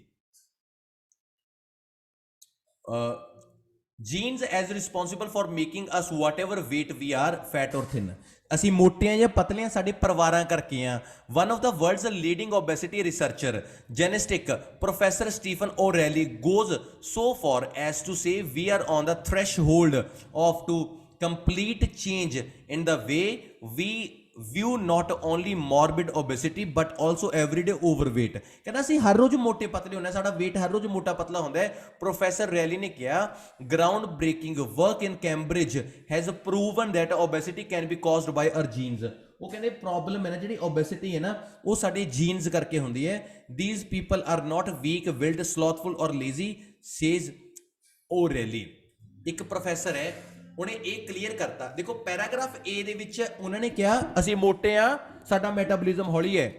Genes as responsible for making us whatever weight we are, fat or thin. ਅਸੀਂ ਮੋਟੇ ਜਾਂ ਪਤਲੇ ਹਾਂ ਸਾਡੇ ਪਰਿਵਾਰਾਂ ਕਰਕੇ ਆ। One of the world's leading obesity researcher genetic professor Stephen O'Reilly goes so far as to say we are on the threshold of to complete change in the way we view not only morbid obesity but also everyday overweight। ਕਹਿੰਦਾ ਅਸੀਂ ਹਰ ਰੋਜ਼ ਮੋਟੇ ਪਤਲੇ ਹੁੰਦੇ, ਸਾਡਾ weight ਹਰ ਰੋਜ਼ ਮੋਟਾ ਪਤਲਾ ਹੁੰਦਾ ਹੈ। ਪ੍ਰੋਫੈਸਰ ਰੈਲੀ ਨੇ ਕਿਹਾ ground breaking work in Cambridge has proven that obesity can be caused by our genes। ਉਹ ਕਹਿੰਦੇ ਪ੍ਰੋਬਲਮ ਹੈ ਨਾ ਜਿਹੜੀ obesity ਹੈ ਨਾ, ਉਹ ਸਾਡੇ ਜੀਨਸ ਕਰਕੇ ਹੁੰਦੀ ਹੈ। these people are not weak willed, slothful or lazy says O'Reilly। ਇੱਕ ਪ੍ਰੋਫੈਸਰ ਹੈ, ਉਹਨੇ ਇਹ ਕਲੀਅਰ ਕਰਤਾ। ਦੇਖੋ ਪੈਰਾਗ੍ਰਾਫ ਏ ਦੇ ਵਿੱਚ ਉਹਨਾਂ ਨੇ ਕਿਹਾ ਅਸੀਂ ਮੋਟੇ ਆ, ਸਾਡਾ ਮੈਟਾਬੋਲਿਜ਼ਮ ਹੌਲੀ ਹੈ,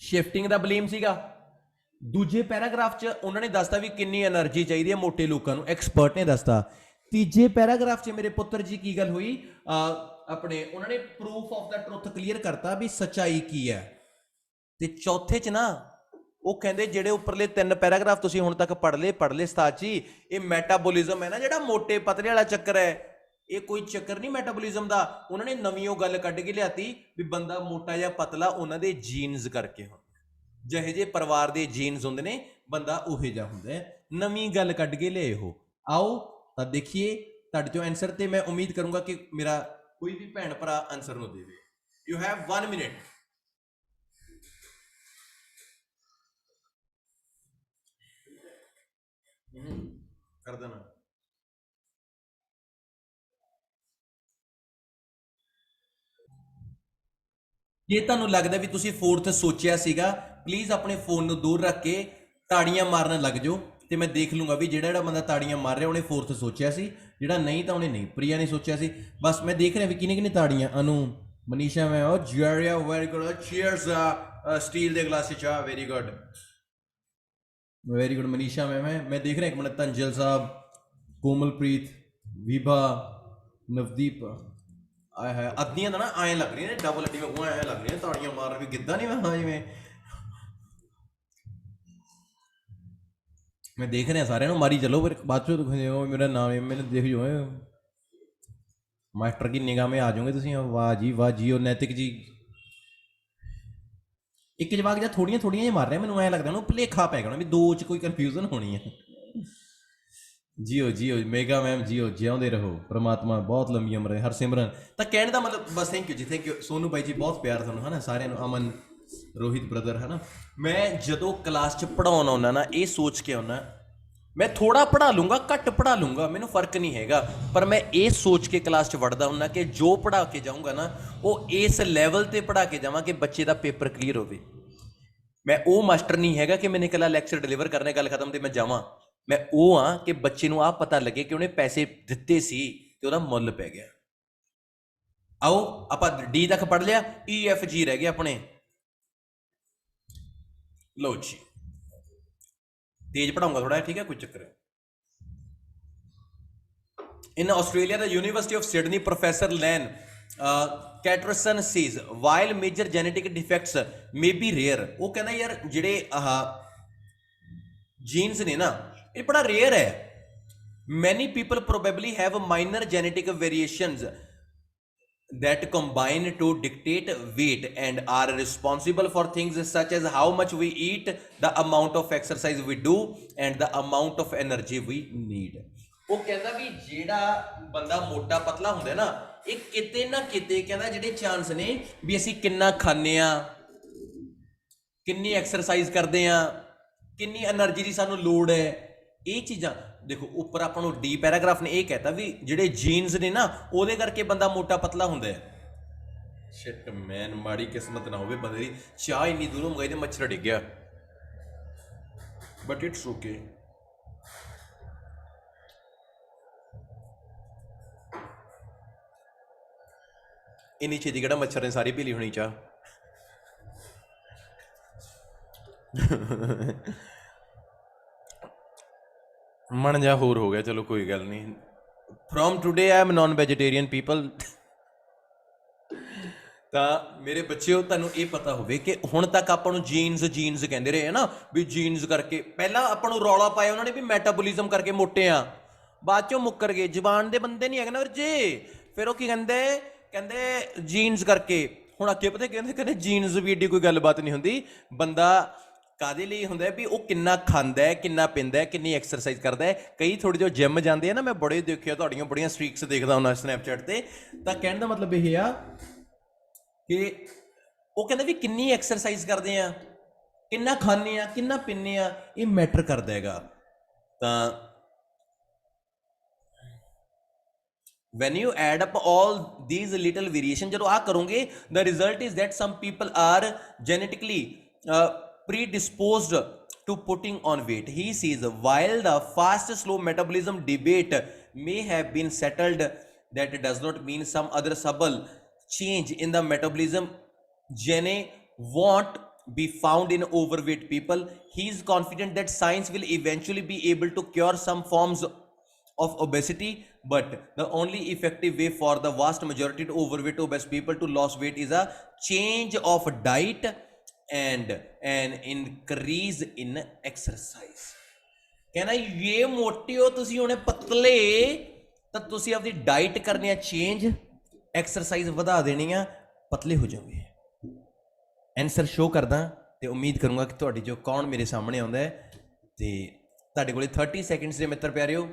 ਸ਼ਿਫਟਿੰਗ ਦਾ ਬਲੇਮ ਸੀਗਾ। ਦੂਜੇ ਪੈਰਾਗ੍ਰਾਫ 'ਚ ਉਹਨਾਂ ਨੇ ਦੱਸਤਾ ਵੀ ਕਿੰਨੀ એનર્ਜੀ ਚਾਹੀਦੀ ਹੈ ਮੋਟੇ ਲੋਕਾਂ ਨੂੰ, ਐਕਸਪਰਟ ਨੇ ਦੱਸਤਾ। ਤੀਜੇ ਪੈਰਾਗ੍ਰਾਫ 'ਚ ਮੇਰੇ ਪੁੱਤਰ ਜੀ ਕੀ ਗੱਲ ਹੋਈ, ਆਪਣੇ ਉਹਨਾਂ ਨੇ proof of the truth clear ਕਰਤਾ ਵੀ ਸੱਚਾਈ ਕੀ ਹੈ। ਤੇ ਚੌਥੇ 'ਚ ਨਾ ਉਹ ਕਹਿੰਦੇ ਜਿਹੜੇ ਉੱਪਰਲੇ 3 ਪੈਰਾਗ੍ਰਾਫ ਤੁਸੀਂ ਹੁਣ ਤੱਕ ਪੜ੍ਹ ਲਏ ਉਸਤਾਦ ਜੀ, ਇਹ ਮੈਟਾਬੋਲਿਜ਼ਮ ਹੈ ਨਾ ਜਿਹੜਾ ਮੋਟੇ ਪਤਲੇ ਵਾਲਾ ਚੱਕਰ ਹੈ, ਇਹ ਕੋਈ ਚੱਕਰ ਨਹੀਂ ਮੈਟਾਬੋਲਿਜ਼ਮ ਦਾ। ਉਹਨਾਂ ਨੇ ਨਵੀਂ ਉਹ ਗੱਲ ਕੱਢ ਕੇ ਲਿਆਤੀ ਵੀ ਬੰਦਾ ਮੋਟਾ ਜਾਂ ਪਤਲਾ ਉਹਨਾਂ ਦੇ ਜੀਨਸ ਕਰਕੇ ਹੁੰਦਾ, ਜਿਹੇ ਜਿਹੇ ਪਰਿਵਾਰ ਦੇ ਜੀਨਸ ਹੁੰਦੇ ਨੇ ਬੰਦਾ ਉਹੇ ਜਿਹਾ ਹੁੰਦਾ ਹੈ। ਨਵੀਂ ਗੱਲ ਕੱਢ ਕੇ ਲਿਆਏ ਹੋ। ਆਓ ਤਾਂ ਦੇਖੀਏ ਤੁਹਾਡੇ ਚੋਂ ਆਨਸਰ, ਤੇ ਮੈਂ ਉਮੀਦ ਕਰੂੰਗਾ ਕਿ ਮੇਰਾ ਕੋਈ ਵੀ ਭੈਣ ਭਰਾ ਆਨਸਰ ਨੂੰ ਦੇਵੇ। You have 1 minute. ਕਰ ਦੇਣਾ। ਜੇ ਤੁਹਾਨੂੰ ਲੱਗਦਾ ਵੀ ਤੁਸੀਂ 4th ਸੋਚਿਆ ਸੀਗਾ, ਪਲੀਜ਼ ਆਪਣੇ ਫੋਨ ਨੂੰ ਦੂਰ ਰੱਖ ਕੇ ਤਾੜੀਆਂ ਮਾਰਨ ਲੱਗ ਜਾਓ, ਤੇ ਮੈਂ ਦੇਖ ਲੂੰਗਾ ਵੀ ਜਿਹੜਾ ਬੰਦਾ ਤਾੜੀਆਂ ਮਾਰ ਰਿਹਾ ਉਹਨੇ 4th ਸੋਚਿਆ ਸੀ, ਜਿਹੜਾ ਨਹੀਂ ਤਾਂ ਉਹਨੇ ਨਹੀਂ। ਪ੍ਰਿਆ ਨੇ ਸੋਚਿਆ ਸੀ, ਬਸ ਮੈਂ ਦੇਖ ਰਿਹਾ ਵੀ ਕਿਹਨੇ ਕਿਹਨੇ ਤਾੜੀਆਂ। ਅਨੂ, ਮਨੀਸ਼ਾ, ਮੈਂ ਉਹ ਜੈਰੀਆ, ਵੈਰੀ ਗੁੱਡ, ਚੀਅਰਸ। ਸਟੀਲ ਦੇ ਗਲਾਸ 'ਚ, very good very good Manisha. ਮੈਂ ਦੇਖ ਰਿਹਾ ਇੱਕ ਮਿੰਟ, ਤੰਜਲ ਸਾਹਿਬ, ਕੋਮਲਪ੍ਰੀਤ, ਵਿਭਾ, ਨਵਦੀਪ। ਆਏ ਹੈ ਅੱਧੀਆਂ ਤਾਂ ਨਾ ਐਂ ਲੱਗ ਰਹੀਆਂ ਨੇ, ਡਬਲ ਅੱਡੀ ਵਾਂਗੂ ਐਂ ਲੱਗ ਰਹੀਆਂ ਤਾੜੀਆਂ ਮਾਰ ਵੀ ਗਿੱਧਾ ਨਹੀਂ ਮੈਂ ਜਿਵੇਂ। ਮੈਂ ਦੇਖ ਰਿਹਾ ਸਾਰਿਆਂ ਨੂੰ ਮਾਰੀ ਚੱਲੋ, ਫਿਰ ਬਾਅਦ ਚੋਂ ਮੇਰਾ ਨਾਮ ਹੈ, ਮੈਨੂੰ ਦੇਖ ਜੋ ਮਾਸਟਰ ਕੀ ਨਿਗਾਹ ਮੇ ਆ ਜਾਓਗੇ ਤੁਸੀਂ। ਵਾਹ ਜੀ ਵਾਹ ਜੀ। ਉਹ ਨੈਤਿਕ ਜੀ ਇੱਕ ਜਵਾਕ ਜਾਂ ਥੋੜੀਆਂ ਜਿਹਾ ਮਾਰ ਰਿਹਾ, ਮੈਨੂੰ ਐਂ ਲੱਗਦਾ ਉਹਨੂੰ ਭੁਲੇਖਾ ਪੈ ਗਿਆ ਵੀ 2 'ਚ ਕੋਈ ਕਨਫਿਊਜ਼ਨ ਹੋਣੀ ਹੈ। ਜੀਓ ਜੀਓ ਮੇਗਾ ਮੈਮ, ਜੀਓ, ਜਿਉਂਦੇ ਰਹੋ, ਪ੍ਰਮਾਤਮਾ ਬਹੁਤ ਲੰਬੀ ਉਮਰ ਹੈ। ਹਰਸਿਮਰਨ, ਤਾਂ ਕਹਿਣ ਦਾ ਮਤਲਬ ਬਸ ਥੈਂਕ ਯੂ ਜੀ, ਥੈਂਕ ਯੂ। ਸੋਨੂ ਬਾਈ ਜੀ ਬਹੁਤ ਪਿਆਰ ਤੁਹਾਨੂੰ, ਹੈ ਨਾ, ਸਾਰਿਆਂ ਨੂੰ। ਅਮਨ, ਰੋਹਿਤ ਬ੍ਰਦਰ, ਹੈ ਨਾ। ਮੈਂ ਜਦੋਂ ਕਲਾਸ 'ਚ ਪੜ੍ਹਾਉਣ ਆਉਂਦਾ ਨਾ, ਇਹ ਸੋਚ ਕੇ ਆਉਂਦਾ ਮੈਂ ਥੋੜਾ ਪੜ੍ਹਾ ਲੂੰਗਾ, ਘੱਟ ਪੜ੍ਹਾ ਲੂੰਗਾ, ਮੈਨੂੰ ਫਰਕ ਨਹੀਂ ਹੈਗਾ, ਪਰ ਮੈਂ ਇਹ ਸੋਚ ਕੇ ਕਲਾਸ 'ਚ ਵੜਦਾ ਹੁੰਦਾ ਕਿ ਜੋ ਪੜ੍ਹਾ ਕੇ ਜਾਊਂਗਾ ਨਾ ਉਹ ਇਸ ਲੈਵਲ 'ਤੇ ਪੜ੍ਹਾ ਕੇ ਜਾਵਾਂ ਕਿ ਬੱਚੇ ਦਾ ਪੇਪਰ ਕਲੀਅਰ ਹੋਵੇ। ਮੈਂ ਉਹ ਮਾਸਟਰ ਨਹੀਂ ਹੈਗਾ ਕਿ ਮੈਨੇ ਇਕੱਲਾ ਲੈਕਚਰ ਡਿਲੀਵਰ ਕਰਨੇ, ਗੱਲ ਖਤਮ, ਤੇ ਮੈਂ ਜਾਵਾਂ। ਮੈਂ ਉਹ ਹਾਂ ਕਿ ਬੱਚੇ ਨੂੰ ਆਹ ਪਤਾ ਲੱਗੇ ਕਿ ਉਹਨੇ ਪੈਸੇ ਦਿੱਤੇ ਸੀ ਤੇ ਉਹਦਾ ਮੁੱਲ ਪੈ ਗਿਆ। ਆਓ ਆਪਾਂ ਡੀ ਤੱਕ ਪੜ੍ਹ ਲਿਆ, EFG ਰਹਿ ਗਏ ਆਪਣੇ। ਲਓ ਜੀ, ਤੇਜ਼ ਪੜਾਉਂਗਾ ਥੋੜਾ, ਠੀਕ ਹੈ, ਕੋਈ ਚੱਕਰ ਹੈ। In Australia, the University of Sydney, Professor Len Catterson says while major genetic defects may be rare, ਉਹ ਕਹਿੰਦਾ ਯਾਰ ਜਿਹੜੇ ਜੀਨਸ ਨੇ ਨਾ ਇਹ ਬੜਾ ਰੇਅਰ ਹੈ। Many people probably have minor genetic variations that combine to dictate weight and are responsible for things such as how much we eat, the amount of exercise we do, and the amount of energy we need. ਉਹ ਕਹਿੰਦਾ ਵੀ ਜਿਹੜਾ ਬੰਦਾ ਮੋਟਾ ਪਤਲਾ ਹੁੰਦਾ ਨਾ, ਇਹ ਕਿਤੇ ਨਾ ਕਿਤੇ ਕਹਿੰਦਾ ਜਿਹੜੇ ਚਾਂਸ ਨੇ ਵੀ ਅਸੀਂ ਕਿੰਨਾ ਖਾਂਦੇ ਆ, ਕਿੰਨੀ ਐਕਸਰਸਾਈਜ਼ ਕਰਦੇ ਆ, ਕਿੰਨੀ એનર્ਜੀ ਦੀ ਸਾਨੂੰ ਲੋੜ ਹੈ, ਇਹ ਚੀਜ਼ਾਂ ਦੇਖੋ। ਉੱਪਰ ਆਪਾਂ ਨੂੰ ਡੀ ਪੈਰਾਗ੍ਰਾਫ ਨੇ ਇਹ ਕਹਿਤਾ ਵੀ ਜਿਹੜੇ ਜੀਨਸ ਨੇ ਨਾ ਉਹਦੇ ਕਰਕੇ ਬੰਦਾ ਮੋਟਾ ਪਤਲਾ ਹੁੰਦਾ ਹੈ। ਸ਼ਿਟ ਮੈਨ, ਮਾੜੀ ਕਿਸਮਤ ਨਾ ਹੋਵੇ ਬੰਦੇ ਦੀ, ਚਾਹ ਇੰਨੀ ਦੂਰੋਂ ਮੰਗਾਈ ਤੇ ਮੱਛਰ ਡਿੱਗ ਗਿਆ, ਬਟ ਇਟਸ ਓਕੇ। ਇੰਨੀ ਛੇਤੀ ਕਿਹੜਾ ਮੱਛਰ ਨੇ ਸਾਰੀ ਪੀਲੀ ਹੋਣੀ ਚਾਹ। ਮਨ ਜਾ ਹੋਰ ਹੋ ਗਿਆ, ਚਲੋ ਕੋਈ ਗੱਲ ਨਹੀਂ। From today I am non vegetarian people. ਤਾਂ ਮੇਰੇ ਬੱਚਿਓ, ਤੁਹਾਨੂੰ ਇਹ ਪਤਾ ਹੋਵੇ ਕਿ ਹੁਣ ਤੱਕ ਆਪਾਂ ਨੂੰ ਜੀਨਸ ਕਹਿੰਦੇ ਰਹੇ ਹੈ ਨਾ, ਵੀ ਜੀਨਸ ਕਰਕੇ ਪਹਿਲਾਂ ਆਪਾਂ ਨੂੰ ਰੌਲਾ ਪਾਇਆ ਉਹਨਾਂ ਨੇ ਵੀ ਮੈਟਾਬੋਲਿਜ਼ਮ ਕਰਕੇ ਮੋਟੇ ਆ, ਬਾਅਦ ਚੋਂ ਮੁੱਕਰ ਗਏ। ਜ਼ਬਾਨ ਦੇ ਬੰਦੇ ਨਹੀਂ ਹੈਗੇ ਨਾ ਵੀਰ ਜੀ, ਫਿਰ ਉਹ ਕੀ ਕਹਿੰਦੇ ਜੀਨਸ ਕਰਕੇ। ਹੁਣ ਅੱਗੇ ਪਤਾ ਕਹਿੰਦੇ ਜੀਨਸ ਵੀ ਏਡੀ ਕੋਈ ਗੱਲਬਾਤ ਨਹੀਂ ਹੁੰਦੀ। ਬੰਦਾ ਕਾਹਦੇ ਲਈ ਹੁੰਦਾ ਵੀ ਉਹ ਕਿੰਨਾ ਖਾਂਦਾ ਹੈ, ਕਿੰਨਾ ਪੀਂਦਾ ਹੈ, ਕਿੰਨੀ ਐਕਸਰਸਾਈਜ਼ ਕਰਦਾ ਹੈ। ਕਈ ਥੋੜੇ ਜਿਹੇ ਜਿਮ ਜਾਂਦੇ ਆ ਨਾ, ਮੈਂ ਬੜੇ ਦੇਖਿਆ, ਤੁਹਾਡੀਆਂ ਬੜੀਆਂ ਸਟ੍ਰੀਕਸ ਦੇਖਦਾ ਹੁੰਦਾ ਸਨੈਪਚੈਟ ਤੇ। ਤਾਂ ਕਹਿਣ ਦਾ ਮਤਲਬ ਇਹ ਆ ਕਿ ਉਹ ਕਹਿੰਦੇ ਵੀ ਕਿੰਨੀ ਐਕਸਰਸਾਈਜ਼ ਕਰਦੇ ਆ, ਕਿੰਨਾ ਖਾਂਦੇ ਆ, ਕਿੰਨਾ ਪੀਂਦੇ ਆ, ਇਹ ਮੈਟਰ ਕਰਦਾ ਹੈਗਾ। ਤਾਂ when you add up all these little variation, ਜਦੋਂ ਆ ਕਰੋਗੇ, the result is that some people are genetically predisposed to putting on weight. He says while the fast slow metabolism debate may have been settled, that does not mean some other subtle change in the metabolism gene won't be found in overweight people. He is confident that science will eventually be able to cure some forms of obesity, but the only effective way for the vast majority of overweight obese people to lose weight is a change of diet and an increase in exercise. कहना ये मोटे हो तुसी होने पतले ਤਾਂ ਤੁਸੀਂ ਆਪਣੀ ਡਾਈਟ ਕਰਨੀ ਆ ਚੇਂਜ, ਐਕਸਰਸਾਈਜ਼ ਵਧਾ ਦੇਣੀ ਆ, ਪਤਲੇ ਹੋ ਜਾਓਗੇ। ਆਨਸਰ ਸ਼ੋ ਕਰਦਾ ਤੇ ਉਮੀਦ ਕਰੂੰਗਾ ਕਿ ਤੁਹਾਡੀ ਜੋ ਕੌਣ ਮੇਰੇ ਸਾਹਮਣੇ ਆਉਂਦਾ ਹੈ ਤੇ ਤੁਹਾਡੇ ਕੋਲੇ 30 ਸੈਕਿੰਡਸ ਦੇ ਮਿੱਤਰ ਪਿਆਰਿਓ।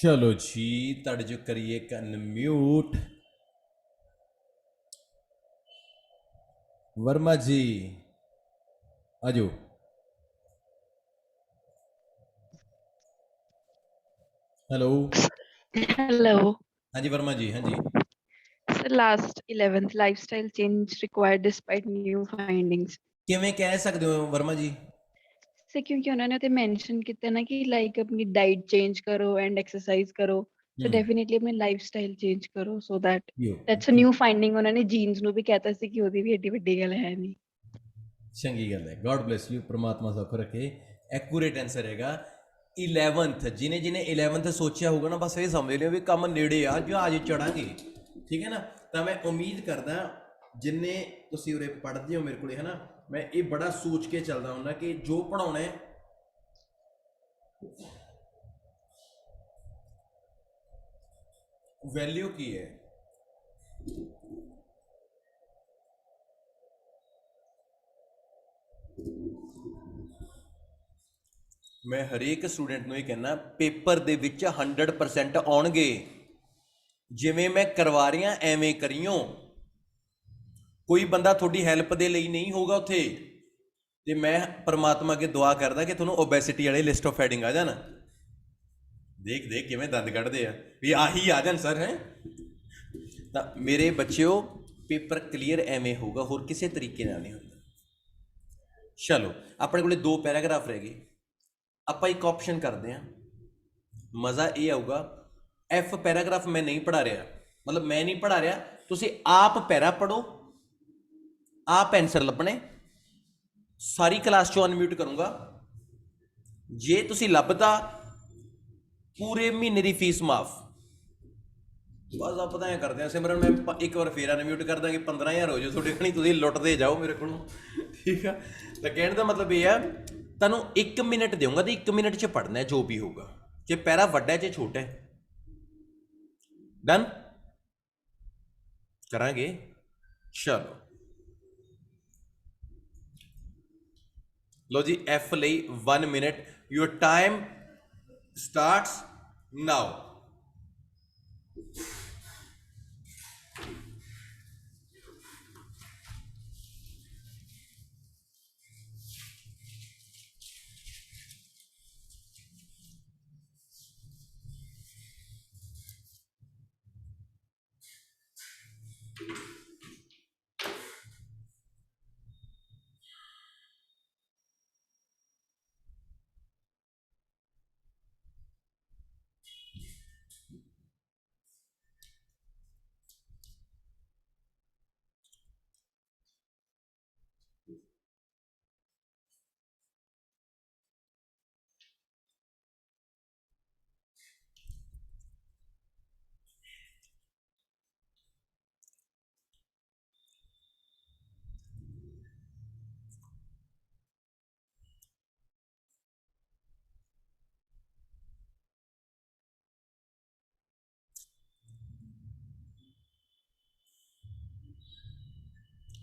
ਚਲੋ ਜੀ ਤੁਹਾਡੇ ਜੋ ਕਰੀਏ ਇੱਕ ਅਨਮਿਊਟ। ਵਰਮਾ ਜੀ ਆਜੋ। Hello Hello. ਹਾਂਜੀ ਵਰਮਾ ਜੀ ਹਾਂਜੀ। So last 11th lifestyle change required despite new findings. ਕਿਵੇਂ ਕਹਿ ਸਕਦੇ ਹੋ ਵਰਮਾ ਜੀ? ਸੇ ਕਿਉਂਕਿ ਉਹਨਾਂ ਨੇ ਤੇ ਮੈਂਸ਼ਨ ਕੀਤਾ ਨਾ ਕਿ ਲਾਈਕ ਆਪਣੀ ਡਾਈਟ ਚੇਂਜ ਕਰੋ ਐਂਡ ਐਕਸਰਸਾਈਜ਼ ਕਰੋ, ਸੋ ਡੈਫੀਨਿਟਲੀ ਆਪਣੀ ਲਾਈਫਸਟਾਈਲ ਚੇਂਜ ਕਰੋ, so that's a new finding. ਉਹਨਾਂ ਨੇ ਜੀਨਸ ਨੂੰ ਵੀ ਕਹਿਤਾ ਸੀ ਕਿ ਉਹਦੀ ਵੀ ਏਡੀ ਵੱਡੀ ਗੱਲ ਹੈ ਨਹੀਂ। ਚੰਗੀ ਗੱਲ ਹੈ, ਗॉड ਬlesਸ ਯੂ, ਪ੍ਰਮਾਤਮਾ ਸੁੱਖ ਰੱਖੇ। ਐਕੂਰੇਟ ਆਨਸਰ ਹੈਗਾ 11th। ਜਿਹਨੇ 11th ਸੋਚਿਆ ਹੋਊਗਾ ਨਾ ਬਸ ਇਹ ਸਮਝ ਲਿਓ ਵੀ ਕੰਮ ਨੇੜੇ ਆ, ਜਹਾਜ਼ ਚੜਾਂਗੇ, ਠੀਕ ਹੈ ਨਾ। ਤਾਂ ਮੈਂ ਉਮੀਦ ਕਰਦਾ ਜਿੰਨੇ ਤੁਸੀਂ ਉਰੇ ਪੜ੍ਹਦੇ ਹੋ ਮੇਰੇ ਕੋਲੇ ਹੈ ਨਾ, ਮੈਂ ਇਹ ਬੜਾ ਸੋਚ ਕੇ ਚੱਲਦਾ ਹੁੰਦਾ ਕਿ ਜੋ ਪੜ੍ਹਾਉਣਾ ਹੈ ਵੈਲਿਊ ਕੀ ਹੈ। ਮੈਂ ਹਰੇਕ ਸਟੂਡੈਂਟ ਨੂੰ ਇਹ ਕਹਿਣਾ ਪੇਪਰ ਦੇ ਵਿੱਚ 100% ਆਉਣਗੇ। ਜਿਵੇਂ ਮੈਂ ਕਰਵਾ ਰਿਹਾ ਐਵੇਂ ਕਰੀਓ। ਕੋਈ ਬੰਦਾ ਤੁਹਾਡੀ ਹੈਲਪ ਦੇ ਲਈ ਨਹੀਂ ਹੋਊਗਾ ਉੱਥੇ। ਤੇ ਮੈਂ ਪਰਮਾਤਮਾ ਅੱਗੇ ਦੁਆ ਕਰਦਾ ਕਿ ਤੁਹਾਨੂੰ ਓਬੈਸਿਟੀ ਵਾਲੇ ਲਿਸਟ ਆਫ ਹੈਡਿੰਗ ਆ ਜਾਣ। ਦੇਖ ਦੇਖ ਕਿਵੇਂ ਦੰਦ ਕੱਢਦੇ ਆ ਵੀ ਆਹੀ ਆ ਜਾਣ ਸਰ ਹੈ। ਤਾਂ ਮੇਰੇ ਬੱਚਿਓ ਪੇਪਰ ਕਲੀਅਰ ਐਵੇਂ ਹੋਊਗਾ, ਹੋਰ ਕਿਸੇ ਤਰੀਕੇ ਨਾਲ ਨਹੀਂ ਹੁੰਦਾ। ਚਲੋ ਆਪਣੇ ਕੋਲੇ 2 ਪੈਰਾਗ੍ਰਾਫ ਰਹਿ ਗਏ। ਆਪਾਂ ਇੱਕ ਆਪਸ਼ਨ ਕਰਦੇ ਹਾਂ, ਮਜ਼ਾ ਇਹ ਆਊਗਾ। ਐਫ ਪੈਰਾਗ੍ਰਾਫ ਮੈਂ ਨਹੀਂ ਪੜ੍ਹਾ ਰਿਹਾ, ਮਤਲਬ ਮੈਂ ਨਹੀਂ ਪੜ੍ਹਾ ਰਿਹਾ, ਤੁਸੀਂ ਆਪ ਪੈਰਾ ਪੜ੍ਹੋ, ਆਪ ਆਨਸਰ ਲੱਭਣੇ। ਸਾਰੀ ਕਲਾਸ ਚੋਂ ਅਨਮਿਊਟ ਕਰੂੰਗਾ। ਜੇ ਤੁਸੀਂ ਲੱਭਦਾ ਪੂਰੇ ਮਹੀਨੇ ਦੀ ਫੀਸ ਮਾਫ। ਬਸ ਆਪਾਂ ਤਾਂ ਐਂ ਕਰਦੇ ਹਾਂ ਸਿਮਰਨ, ਮੈਂ ਇੱਕ ਵਾਰ ਫੇਰ ਅਨਮਿਊਟ ਕਰ ਦਾਂਗੇ, 15000 ਹੋ ਜਾਓ ਤੁਹਾਡੇ ਕੋਲ, ਤੁਸੀਂ ਲੁੱਟਦੇ ਜਾਓ ਮੇਰੇ ਕੋਲੋਂ, ਠੀਕ ਆ। ਤਾਂ ਕਹਿਣ ਦਾ ਮਤਲਬ ਇਹ ਆ ਤੁਹਾਨੂੰ 1 ਮਿੰਟ ਦੇਊਂਗਾ ਤੇ 1 ਮਿੰਟ 'ਚ ਪੜ੍ਹਨਾ ਜੋ ਵੀ ਹੋਊਗਾ, ਜੇ ਪੈਰਾ ਵੱਡਾ ਜੇ ਛੋਟਾ ਹੈ। ਡਨ ਕਰਾਂਗੇ। ਚਲੋ ਲੋ ਜੀ ਐਫ ਲਈ 1 ਮਿੰਟ। ਯੂਰ ਟਾਈਮ ਸਟਾਰਟਸ ਨਾਓ।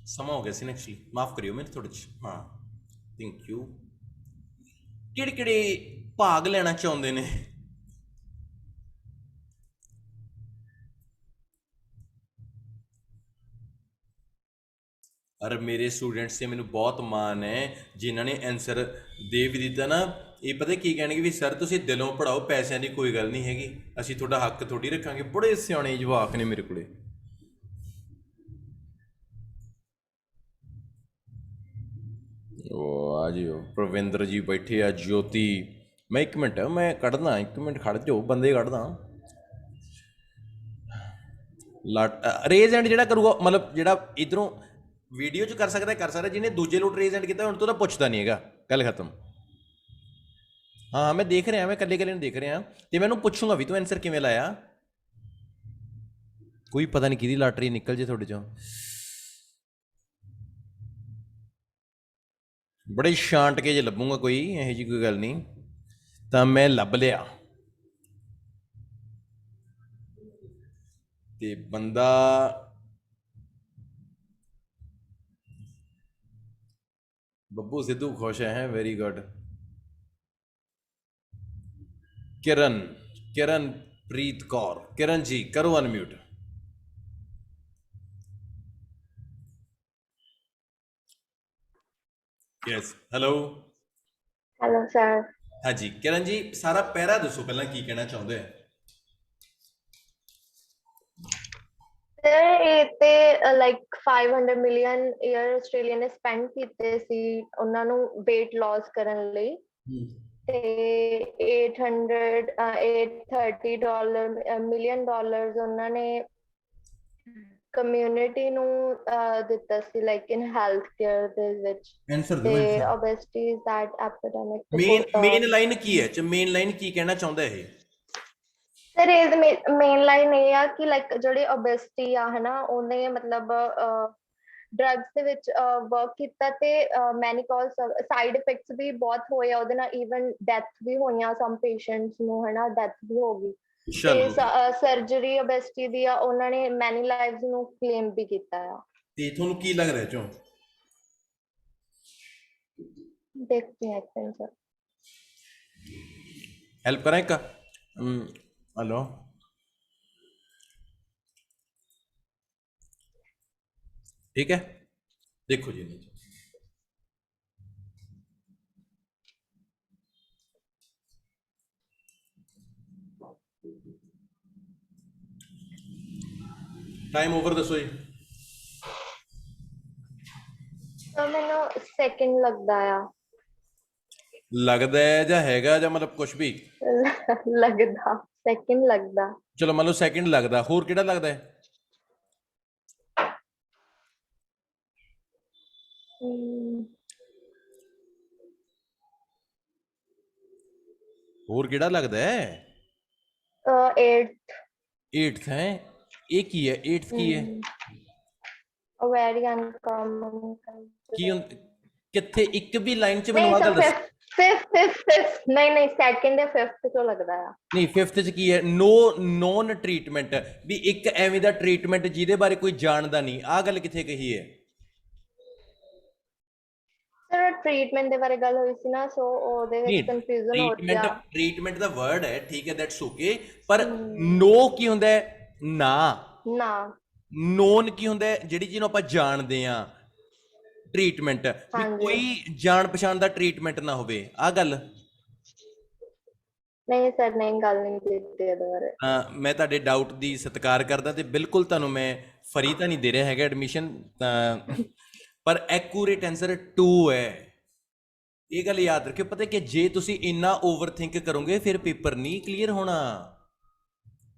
ਸਮਾਂ ਹੋ ਗਿਆ ਸੀ ਨਾ ਐਕਚੁਅਲੀ, ਮਾਫ ਕਰਿਓ ਮੈਨੂੰ ਥੋੜ੍ਹੇ 'ਚ। ਹਾਂ ਥੈਂਕ ਯੂ। ਕਿਹੜੇ ਕਿਹੜੇ ਭਾਗ ਲੈਣਾ ਚਾਹੁੰਦੇ ਨੇ? और मेरे स्टूडेंट्स से मैंने बहुत मान है जिन्होंने आंसर दे भी दिता ना, ये पता की कहने भी सर तुसीं दिलों पढ़ाओ, पैसों की कोई गल नहीं हैगी, असीं तुहाडा हक थोड़ी रखांगे। बड़े सियाणे जवाक ने मेरे कोले। आ जिओ प्रविंदर जी बैठे आ, ज्योति। मैं एक मिनट मैं कढ़दा, एक मिनट खड़ जाओ, बंदे कढ़दा। रेज एंड जिहड़ा करूगा मतलब जिहड़ा इधरों वीडियो च कर सकता, जिन्हें दूजे लोट रेज एंड किया उन तो पुछता नहीं है, गल खत्म। हाँ मैं देख रहा, मैं कल्ले कल्ले देख रहा, तो मैं पुछूंगा भी तू आंसर किवें लाया। कोई पता नहीं कि लाटरी निकल जे थोड़े चो। बड़े शांट के जे लभूंगा कोई यह जी कोई गल नहीं, तो मैं लभ लिया। ते बंदा बब्बू सिद्धू खुश है, वेरी गुड। किरण प्रीत कौर, किरण जी करो अनम्यूट। Yes hello sir. हाँ जी किरण जी, सारा पैरा दसो पहला की कहना चाहते हैं। ਸਰ ਇਹ ਤੇ ਲਾਈਕ 500 ਮਿਲੀਅਨ ਈਅਰ ਆਸਟ੍ਰੇਲੀਆ ਨੇ ਸਪੈਂਡ ਕੀਤੇ ਸੀ ਉਹਨਾਂ ਨੂੰ weight loss ਕਰਨ ਲਈ, ਤੇ 830 ਮਿਲੀਅਨ ਡਾਲਰਸ ਉਹਨਾਂ ਨੇ ਕਮਿਊਨਿਟੀ ਨੂੰ ਦਿੱਤਾ ਸੀ, ਲਾਈਕ ਇਨ ਹੈਲਥ ਕੇਅਰ ਦੇ ਵਿੱਚ। ਤੇ obesity is that epidemic। Main line ਕੀ ਹੈ, ਮੇਨ ਲਾਈਨ ਕੀ ਕਹਿਣਾ ਚਾਹੁੰਦਾ ਇਹ? ਸਰ ਇਹ ਮੇਨ ਲਾਈਨ ਇਹ ਆ ਕਿ ਲਾਈਕ ਜਿਹੜੇ ਓਬੈਸਿਟੀ ਆ ਹਨਾ, ਉਹਨੇ ਮਤਲਬ ਡਰੱਗਸ ਦੇ ਵਿੱਚ ਵਰਕ ਕੀਤਾ ਤੇ ਮੈਨੀ ਕਾਜ਼ ਸਾਈਡ ਇਫੈਕਟਸ ਵੀ ਬਹੁਤ ਹੋਏ ਆ ਉਹਦੇ ਨਾਲ, ਈਵਨ ਡੈਥ ਵੀ ਹੋਈਆਂ ਸਮ ਪੇਸ਼ੈਂਟਸ ਨੂੰ ਹਨਾ, ਡੈਥ ਵੀ ਹੋ ਗਈ। ਤੇ ਸਰਜਰੀ ਓਬੈਸਿਟੀ ਦੀ ਆ, ਉਹਨਾਂ ਨੇ ਮੈਨੀ ਲਾਈਵਸ ਨੂੰ ਕਲੇਮ ਵੀ ਕੀਤਾ ਆ। ਤੇ ਤੁਹਾਨੂੰ ਕੀ ਲੱਗ ਰਿਹਾ ਚੋਂ? ਦੇਖਦੇ ਹਾਂ ਇੱਕ ਸਰ, हेल्प करें का? हेलो ठीक है, देखो जी नीचे टाइम ओवर दसो जी। ਮੈਨੂੰ ਸੈਕਿੰਡ ਲੱਗਦਾ ਆ। लगदा है ਜਾਂ ਹੈਗਾ ਜਾਂ ਮਤਲਬ ਕੁਝ ਵੀ? ਲੱਗਦਾ ਸੈਕਿੰਡ ਲੱਗਦਾ। ਚਲੋ ਮੰਨ ਲਓ ਸੈਕਿੰਡ ਲੱਗਦਾ, ਹੋਰ ਕਿਹੜਾ ਲੱਗਦਾ ਹੈ? ਹੋਰ ਕਿਹੜਾ ਲੱਗਦਾ ਹੈ? 8th ਹੈ। ਇਹ ਕੀ ਹੈ 8th ਕੀ ਹੈ? ਵੈਰੀ ਅਨਕਾਮਨ ਕੀ ਕਿੱਥੇ ਇੱਕ ਵੀ ਲਾਈਨ ਚ ਮੈਨੂੰ ਆ ਗੱਲ ਦੱਸ। ਫਿਫਥ ਨਹੀਂ ਸੈਕਿੰਡ ਜਾਂ ਫਿਫਥ ਤੋਂ ਲੱਗਦਾ ਆ। ਨਹੀਂ 5th ਚ ਕੀ ਹੈ? ਨੋਨ ਟ੍ਰੀਟਮੈਂਟ, ਵੀ ਇੱਕ ਐਵੇਂ ਦਾ ਟ੍ਰੀਟਮੈਂਟ ਜਿਹਦੇ ਬਾਰੇ ਕੋਈ ਜਾਣਦਾ ਨਹੀਂ, ਆਹ ਗੱਲ ਕਿੱਥੇ ਕਹੀ ਹੈ? ਸਰ ਟ੍ਰੀਟਮੈਂਟ ਦੇ ਬਾਰੇ ਗੱਲ ਹੋਈ ਸੀ ਨਾ, ਸੋ ਉਹਦੇ ਵਿੱਚ ਕਨਫਿਊਜ਼ਨ ਹੋ ਗਿਆ। ਟ੍ਰੀਟਮੈਂਟ ਦਾ ਵਰਡ ਹੈ, ਠੀਕ ਹੈ, ਦੈਟਸ ਓਕੇ, ਪਰ ਨੋ ਕੀ ਹੁੰਦਾ ਹੈ? ਨਾ ਨੋਨ ਕੀ ਹੁੰਦਾ ਹੈ? ਜਿਹੜੀ ਜਿਹਨੂੰ ਆਪਾਂ ਜਾਣਦੇ ਆ ਟ੍ਰੀਟਮੈਂਟ, ਕੋਈ ਜਾਣ ਪਛਾਣ ਦਾ ਟ੍ਰੀਟਮੈਂਟ ਨਾ ਹੋਵੇ, ਆ ਗੱਲ ਨਹੀਂ ਸਰ, ਨਹੀਂ ਗੱਲ ਨਹੀਂ ਕੀਤੀ ਇਹਦੇ ਬਾਰੇ। ਮੈਂ ਤੁਹਾਡੇ ਡਾਊਟ ਦੀ ਸਤਿਕਾਰ ਕਰਦਾ ਤੇ ਬਿਲਕੁਲ ਤੁਹਾਨੂੰ ਮੈਂ ਫਰੀ ਤਾਂ ਨਹੀਂ ਦੇ ਰਿਹਾ ਹੈਗਾ ਐਡਮਿਸ਼ਨ, ਪਰ ਐਕੂਰੇਟ ਆਨਸਰ 2 ਹੈ। ਇਹ ਗੱਲ ਯਾਦ ਰੱਖਿਓ, ਪਤਾ ਕਿ ਜੇ ਤੁਸੀਂ ਇੰਨਾ ਓਵਰਥਿੰਕ ਕਰੋਗੇ ਫਿਰ ਪੇਪਰ ਨਹੀਂ ਕਲੀਅਰ ਹੋਣਾ।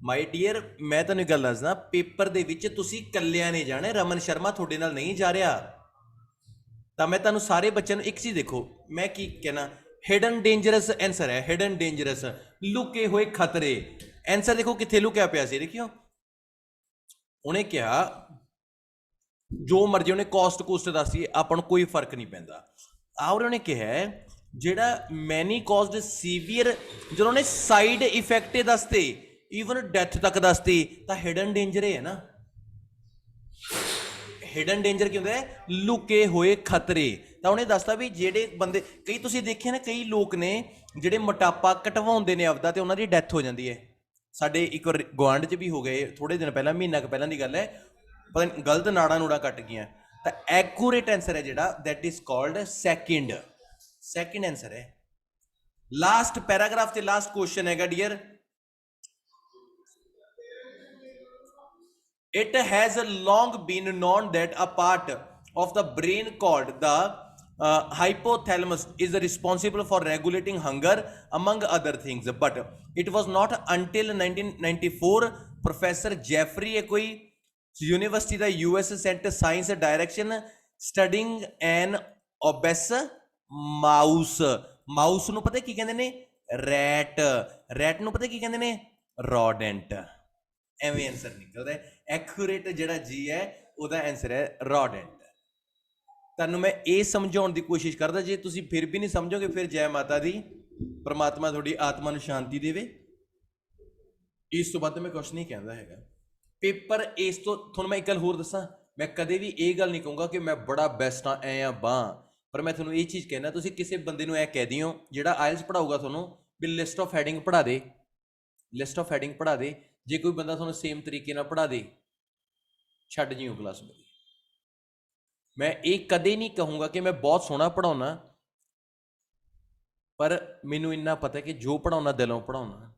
ਮਾਈ ਡੀਅਰ, ਮੈਂ ਤੁਹਾਨੂੰ ਗੱਲ ਦੱਸਦਾ, ਪੇਪਰ ਦੇ ਵਿੱਚ ਤੁਸੀਂ ਇਕੱਲਿਆਂ ਨੇ ਜਾਣਾ, ਰਮਨ ਸ਼ਰਮਾ ਤੁਹਾਡੇ ਨਾਲ ਨਹੀਂ ਜਾ ਰਿਹਾ। ਤਾਂ ਮੈਂ ਤੁਹਾਨੂੰ ਸਾਰੇ ਬੱਚਿਆਂ ਨੂੰ ਇੱਕ ਚੀਜ਼ ਦੇਖੋ, ਮੈਂ ਕੀ ਕਹਿਣਾ, ਹਿਡਨ ਡੇਂਜਰਸ ਆਨਸਰ ਹੈ, ਹਿਡਨ ਡੇਂਜਰਸ, ਲੁਕੇ ਹੋਏ ਖਤਰੇ। ਆਨਸਰ ਦੇਖੋ ਕਿੱਥੇ ਲੁਕਿਆ ਪਿਆ ਸੀ, ਦੇਖਿਓ ਉਹਨੇ ਕਿਹਾ ਜੋ ਮਰਜ਼ੀ ਉਹਨੇ ਕੋਸਟ ਕੋਸਟ ਦੱਸੀ, ਆਪਾਂ ਨੂੰ ਕੋਈ ਫਰਕ ਨਹੀਂ ਪੈਂਦਾ। ਔਰ ਉਹਨੇ ਕਿਹਾ ਜਿਹੜਾ ਮੈਨੀ ਕਾਜ਼ਡ ਸੀਵੀਅਰ, ਜਦੋਂ ਉਹਨੇ ਸਾਈਡ ਇਫੈਕਟ ਦੱਸਤੇ, ਈਵਨ ਡੈਥ ਤੱਕ ਦੱਸਤੀ, ਤਾਂ ਹਿਡਨ ਡੇਂਜਰ ਹੈ ਨਾ। ਹਿਡਨ ਡੇਂਜਰ ਕੀ ਹੁੰਦਾ ਹੈ? ਲੁਕੇ ਹੋਏ ਖਤਰੇ। ਤਾਂ ਉਹਨੇ ਦੱਸਤਾ ਵੀ ਜਿਹੜੇ ਬੰਦੇ ਕਈ ਤੁਸੀਂ ਦੇਖਿਆ ਨਾ ਕਈ ਲੋਕ ਨੇ ਜਿਹੜੇ ਮੋਟਾਪਾ ਘਟਵਾਉਂਦੇ ਨੇ ਆਪਦਾ ਤੇ ਉਹਨਾਂ ਦੀ ਡੈਥ ਹੋ ਜਾਂਦੀ ਹੈ। ਸਾਡੇ ਇੱਕ ਗੁਆਂਢ 'ਚ ਵੀ ਹੋ ਗਏ ਥੋੜੇ ਦਿਨ ਪਹਿਲਾਂ, ਮਹੀਨਾ ਕੁ ਪਹਿਲਾਂ ਦੀ ਗੱਲ ਹੈ, ਪਤਾ ਨਹੀਂ ਗਲਤ ਨਾੜਾਂ ਨੂੜਾਂ ਕੱਟ ਗਈਆਂ। ਤਾਂ ਐਕੂਰੇਟ ਆਂਸਰ ਹੈ ਜਿਹੜਾ that is called second answer ਹੈ। ਲਾਸਟ ਪੈਰਾਗ੍ਰਾਫ ਤੇ ਲਾਸਟ ਕੁਐਸਚਨ ਹੈਗਾ dear, it has long been known that a part of the brain called the hypothalamus is responsible for regulating hunger among other things, but it was not until 1994 professor Jeffrey Ecoy university the US sent science direction studying an obese mouse ਨੂੰ ਪਤਾ ਕੀ ਕਹਿੰਦੇ ਨੇ, ਰੈਟ ਨੂੰ ਪਤਾ ਕੀ ਕਹਿੰਦੇ ਨੇ, ਰੋਡੈਂਟ। ਐਵੇਂ ਆਂਸਰ ਨਿਕਲਦਾ ਹੈ। ਐਕੂਰੇਟ ਜਿਹੜਾ ਜੀ ਹੈ ਉਹਦਾ ਆਂਸਰ ਹੈ ਰੋਡੈਂਟ। ਤੁਹਾਨੂੰ ਮੈਂ ਇਹ ਸਮਝਾਉਣ ਦੀ ਕੋਸ਼ਿਸ਼ ਕਰਦਾ, ਜੇ ਤੁਸੀਂ ਫਿਰ ਵੀ ਨਹੀਂ ਸਮਝੋਗੇ ਫਿਰ ਜੈ ਮਾਤਾ ਦੀ, ਪਰਮਾਤਮਾ ਤੁਹਾਡੀ ਆਤਮਾ ਨੂੰ ਸ਼ਾਂਤੀ ਦੇਵੇ। ਇਸ ਤੋਂ ਬਾਅਦ ਮੈਂ ਕੁਛ ਨਹੀਂ ਕਹਿੰਦਾ ਹੈਗਾ। ਪੇਪਰ ਇਸ ਤੋਂ ਤੁਹਾਨੂੰ ਮੈਂ ਇੱਕ ਗੱਲ ਹੋਰ ਦੱਸਾਂ, ਮੈਂ ਕਦੇ ਵੀ ਇਹ ਗੱਲ ਨਹੀਂ ਕਹੂੰਗਾ ਕਿ ਮੈਂ ਬੜਾ ਬੈਸਟ ਹਾਂ ਐ ਆ ਬਾਂ, ਪਰ ਮੈਂ ਤੁਹਾਨੂੰ ਇਹ ਚੀਜ਼ ਕਹਿਣਾ, ਤੁਸੀਂ ਕਿਸੇ ਬੰਦੇ ਨੂੰ ਇਹ ਕਹਿ ਦਿਓ ਜਿਹੜਾ ਆਇਲਸ ਪੜਾਊਗਾ ਤੁਹਾਨੂੰ ਵੀ ਲਿਸਟ ਆਫ ਹੈਡਿੰਗ ਪੜ੍ਹਾ ਦੇ, ਲਿਸਟ ਆਫ ਹੈਡਿੰਗ ਪੜ੍ਹਾ ਦੇ, ਜੇ ਕੋਈ ਬੰਦਾ ਤੁਹਾਨੂੰ ਸੇਮ ਤਰੀਕੇ ਨਾਲ ਪੜ੍ਹਾ ਦੇ ਛੱਡ ਜਿਓ ਕਲਾਸ ਮੇਰੀ। ਮੈਂ ਇਹ ਕਦੇ ਨਹੀਂ ਕਹੂੰਗਾ ਕਿ ਮੈਂ ਬਹੁਤ ਸੋਹਣਾ ਪੜਾਉਣਾ, ਪਰ ਮੈਨੂੰ ਇੰਨਾ ਪਤਾ ਕਿ ਜੋ ਪੜਾਉਣਾ ਦਿਲੋਂ ਪੜਾਉਣਾ।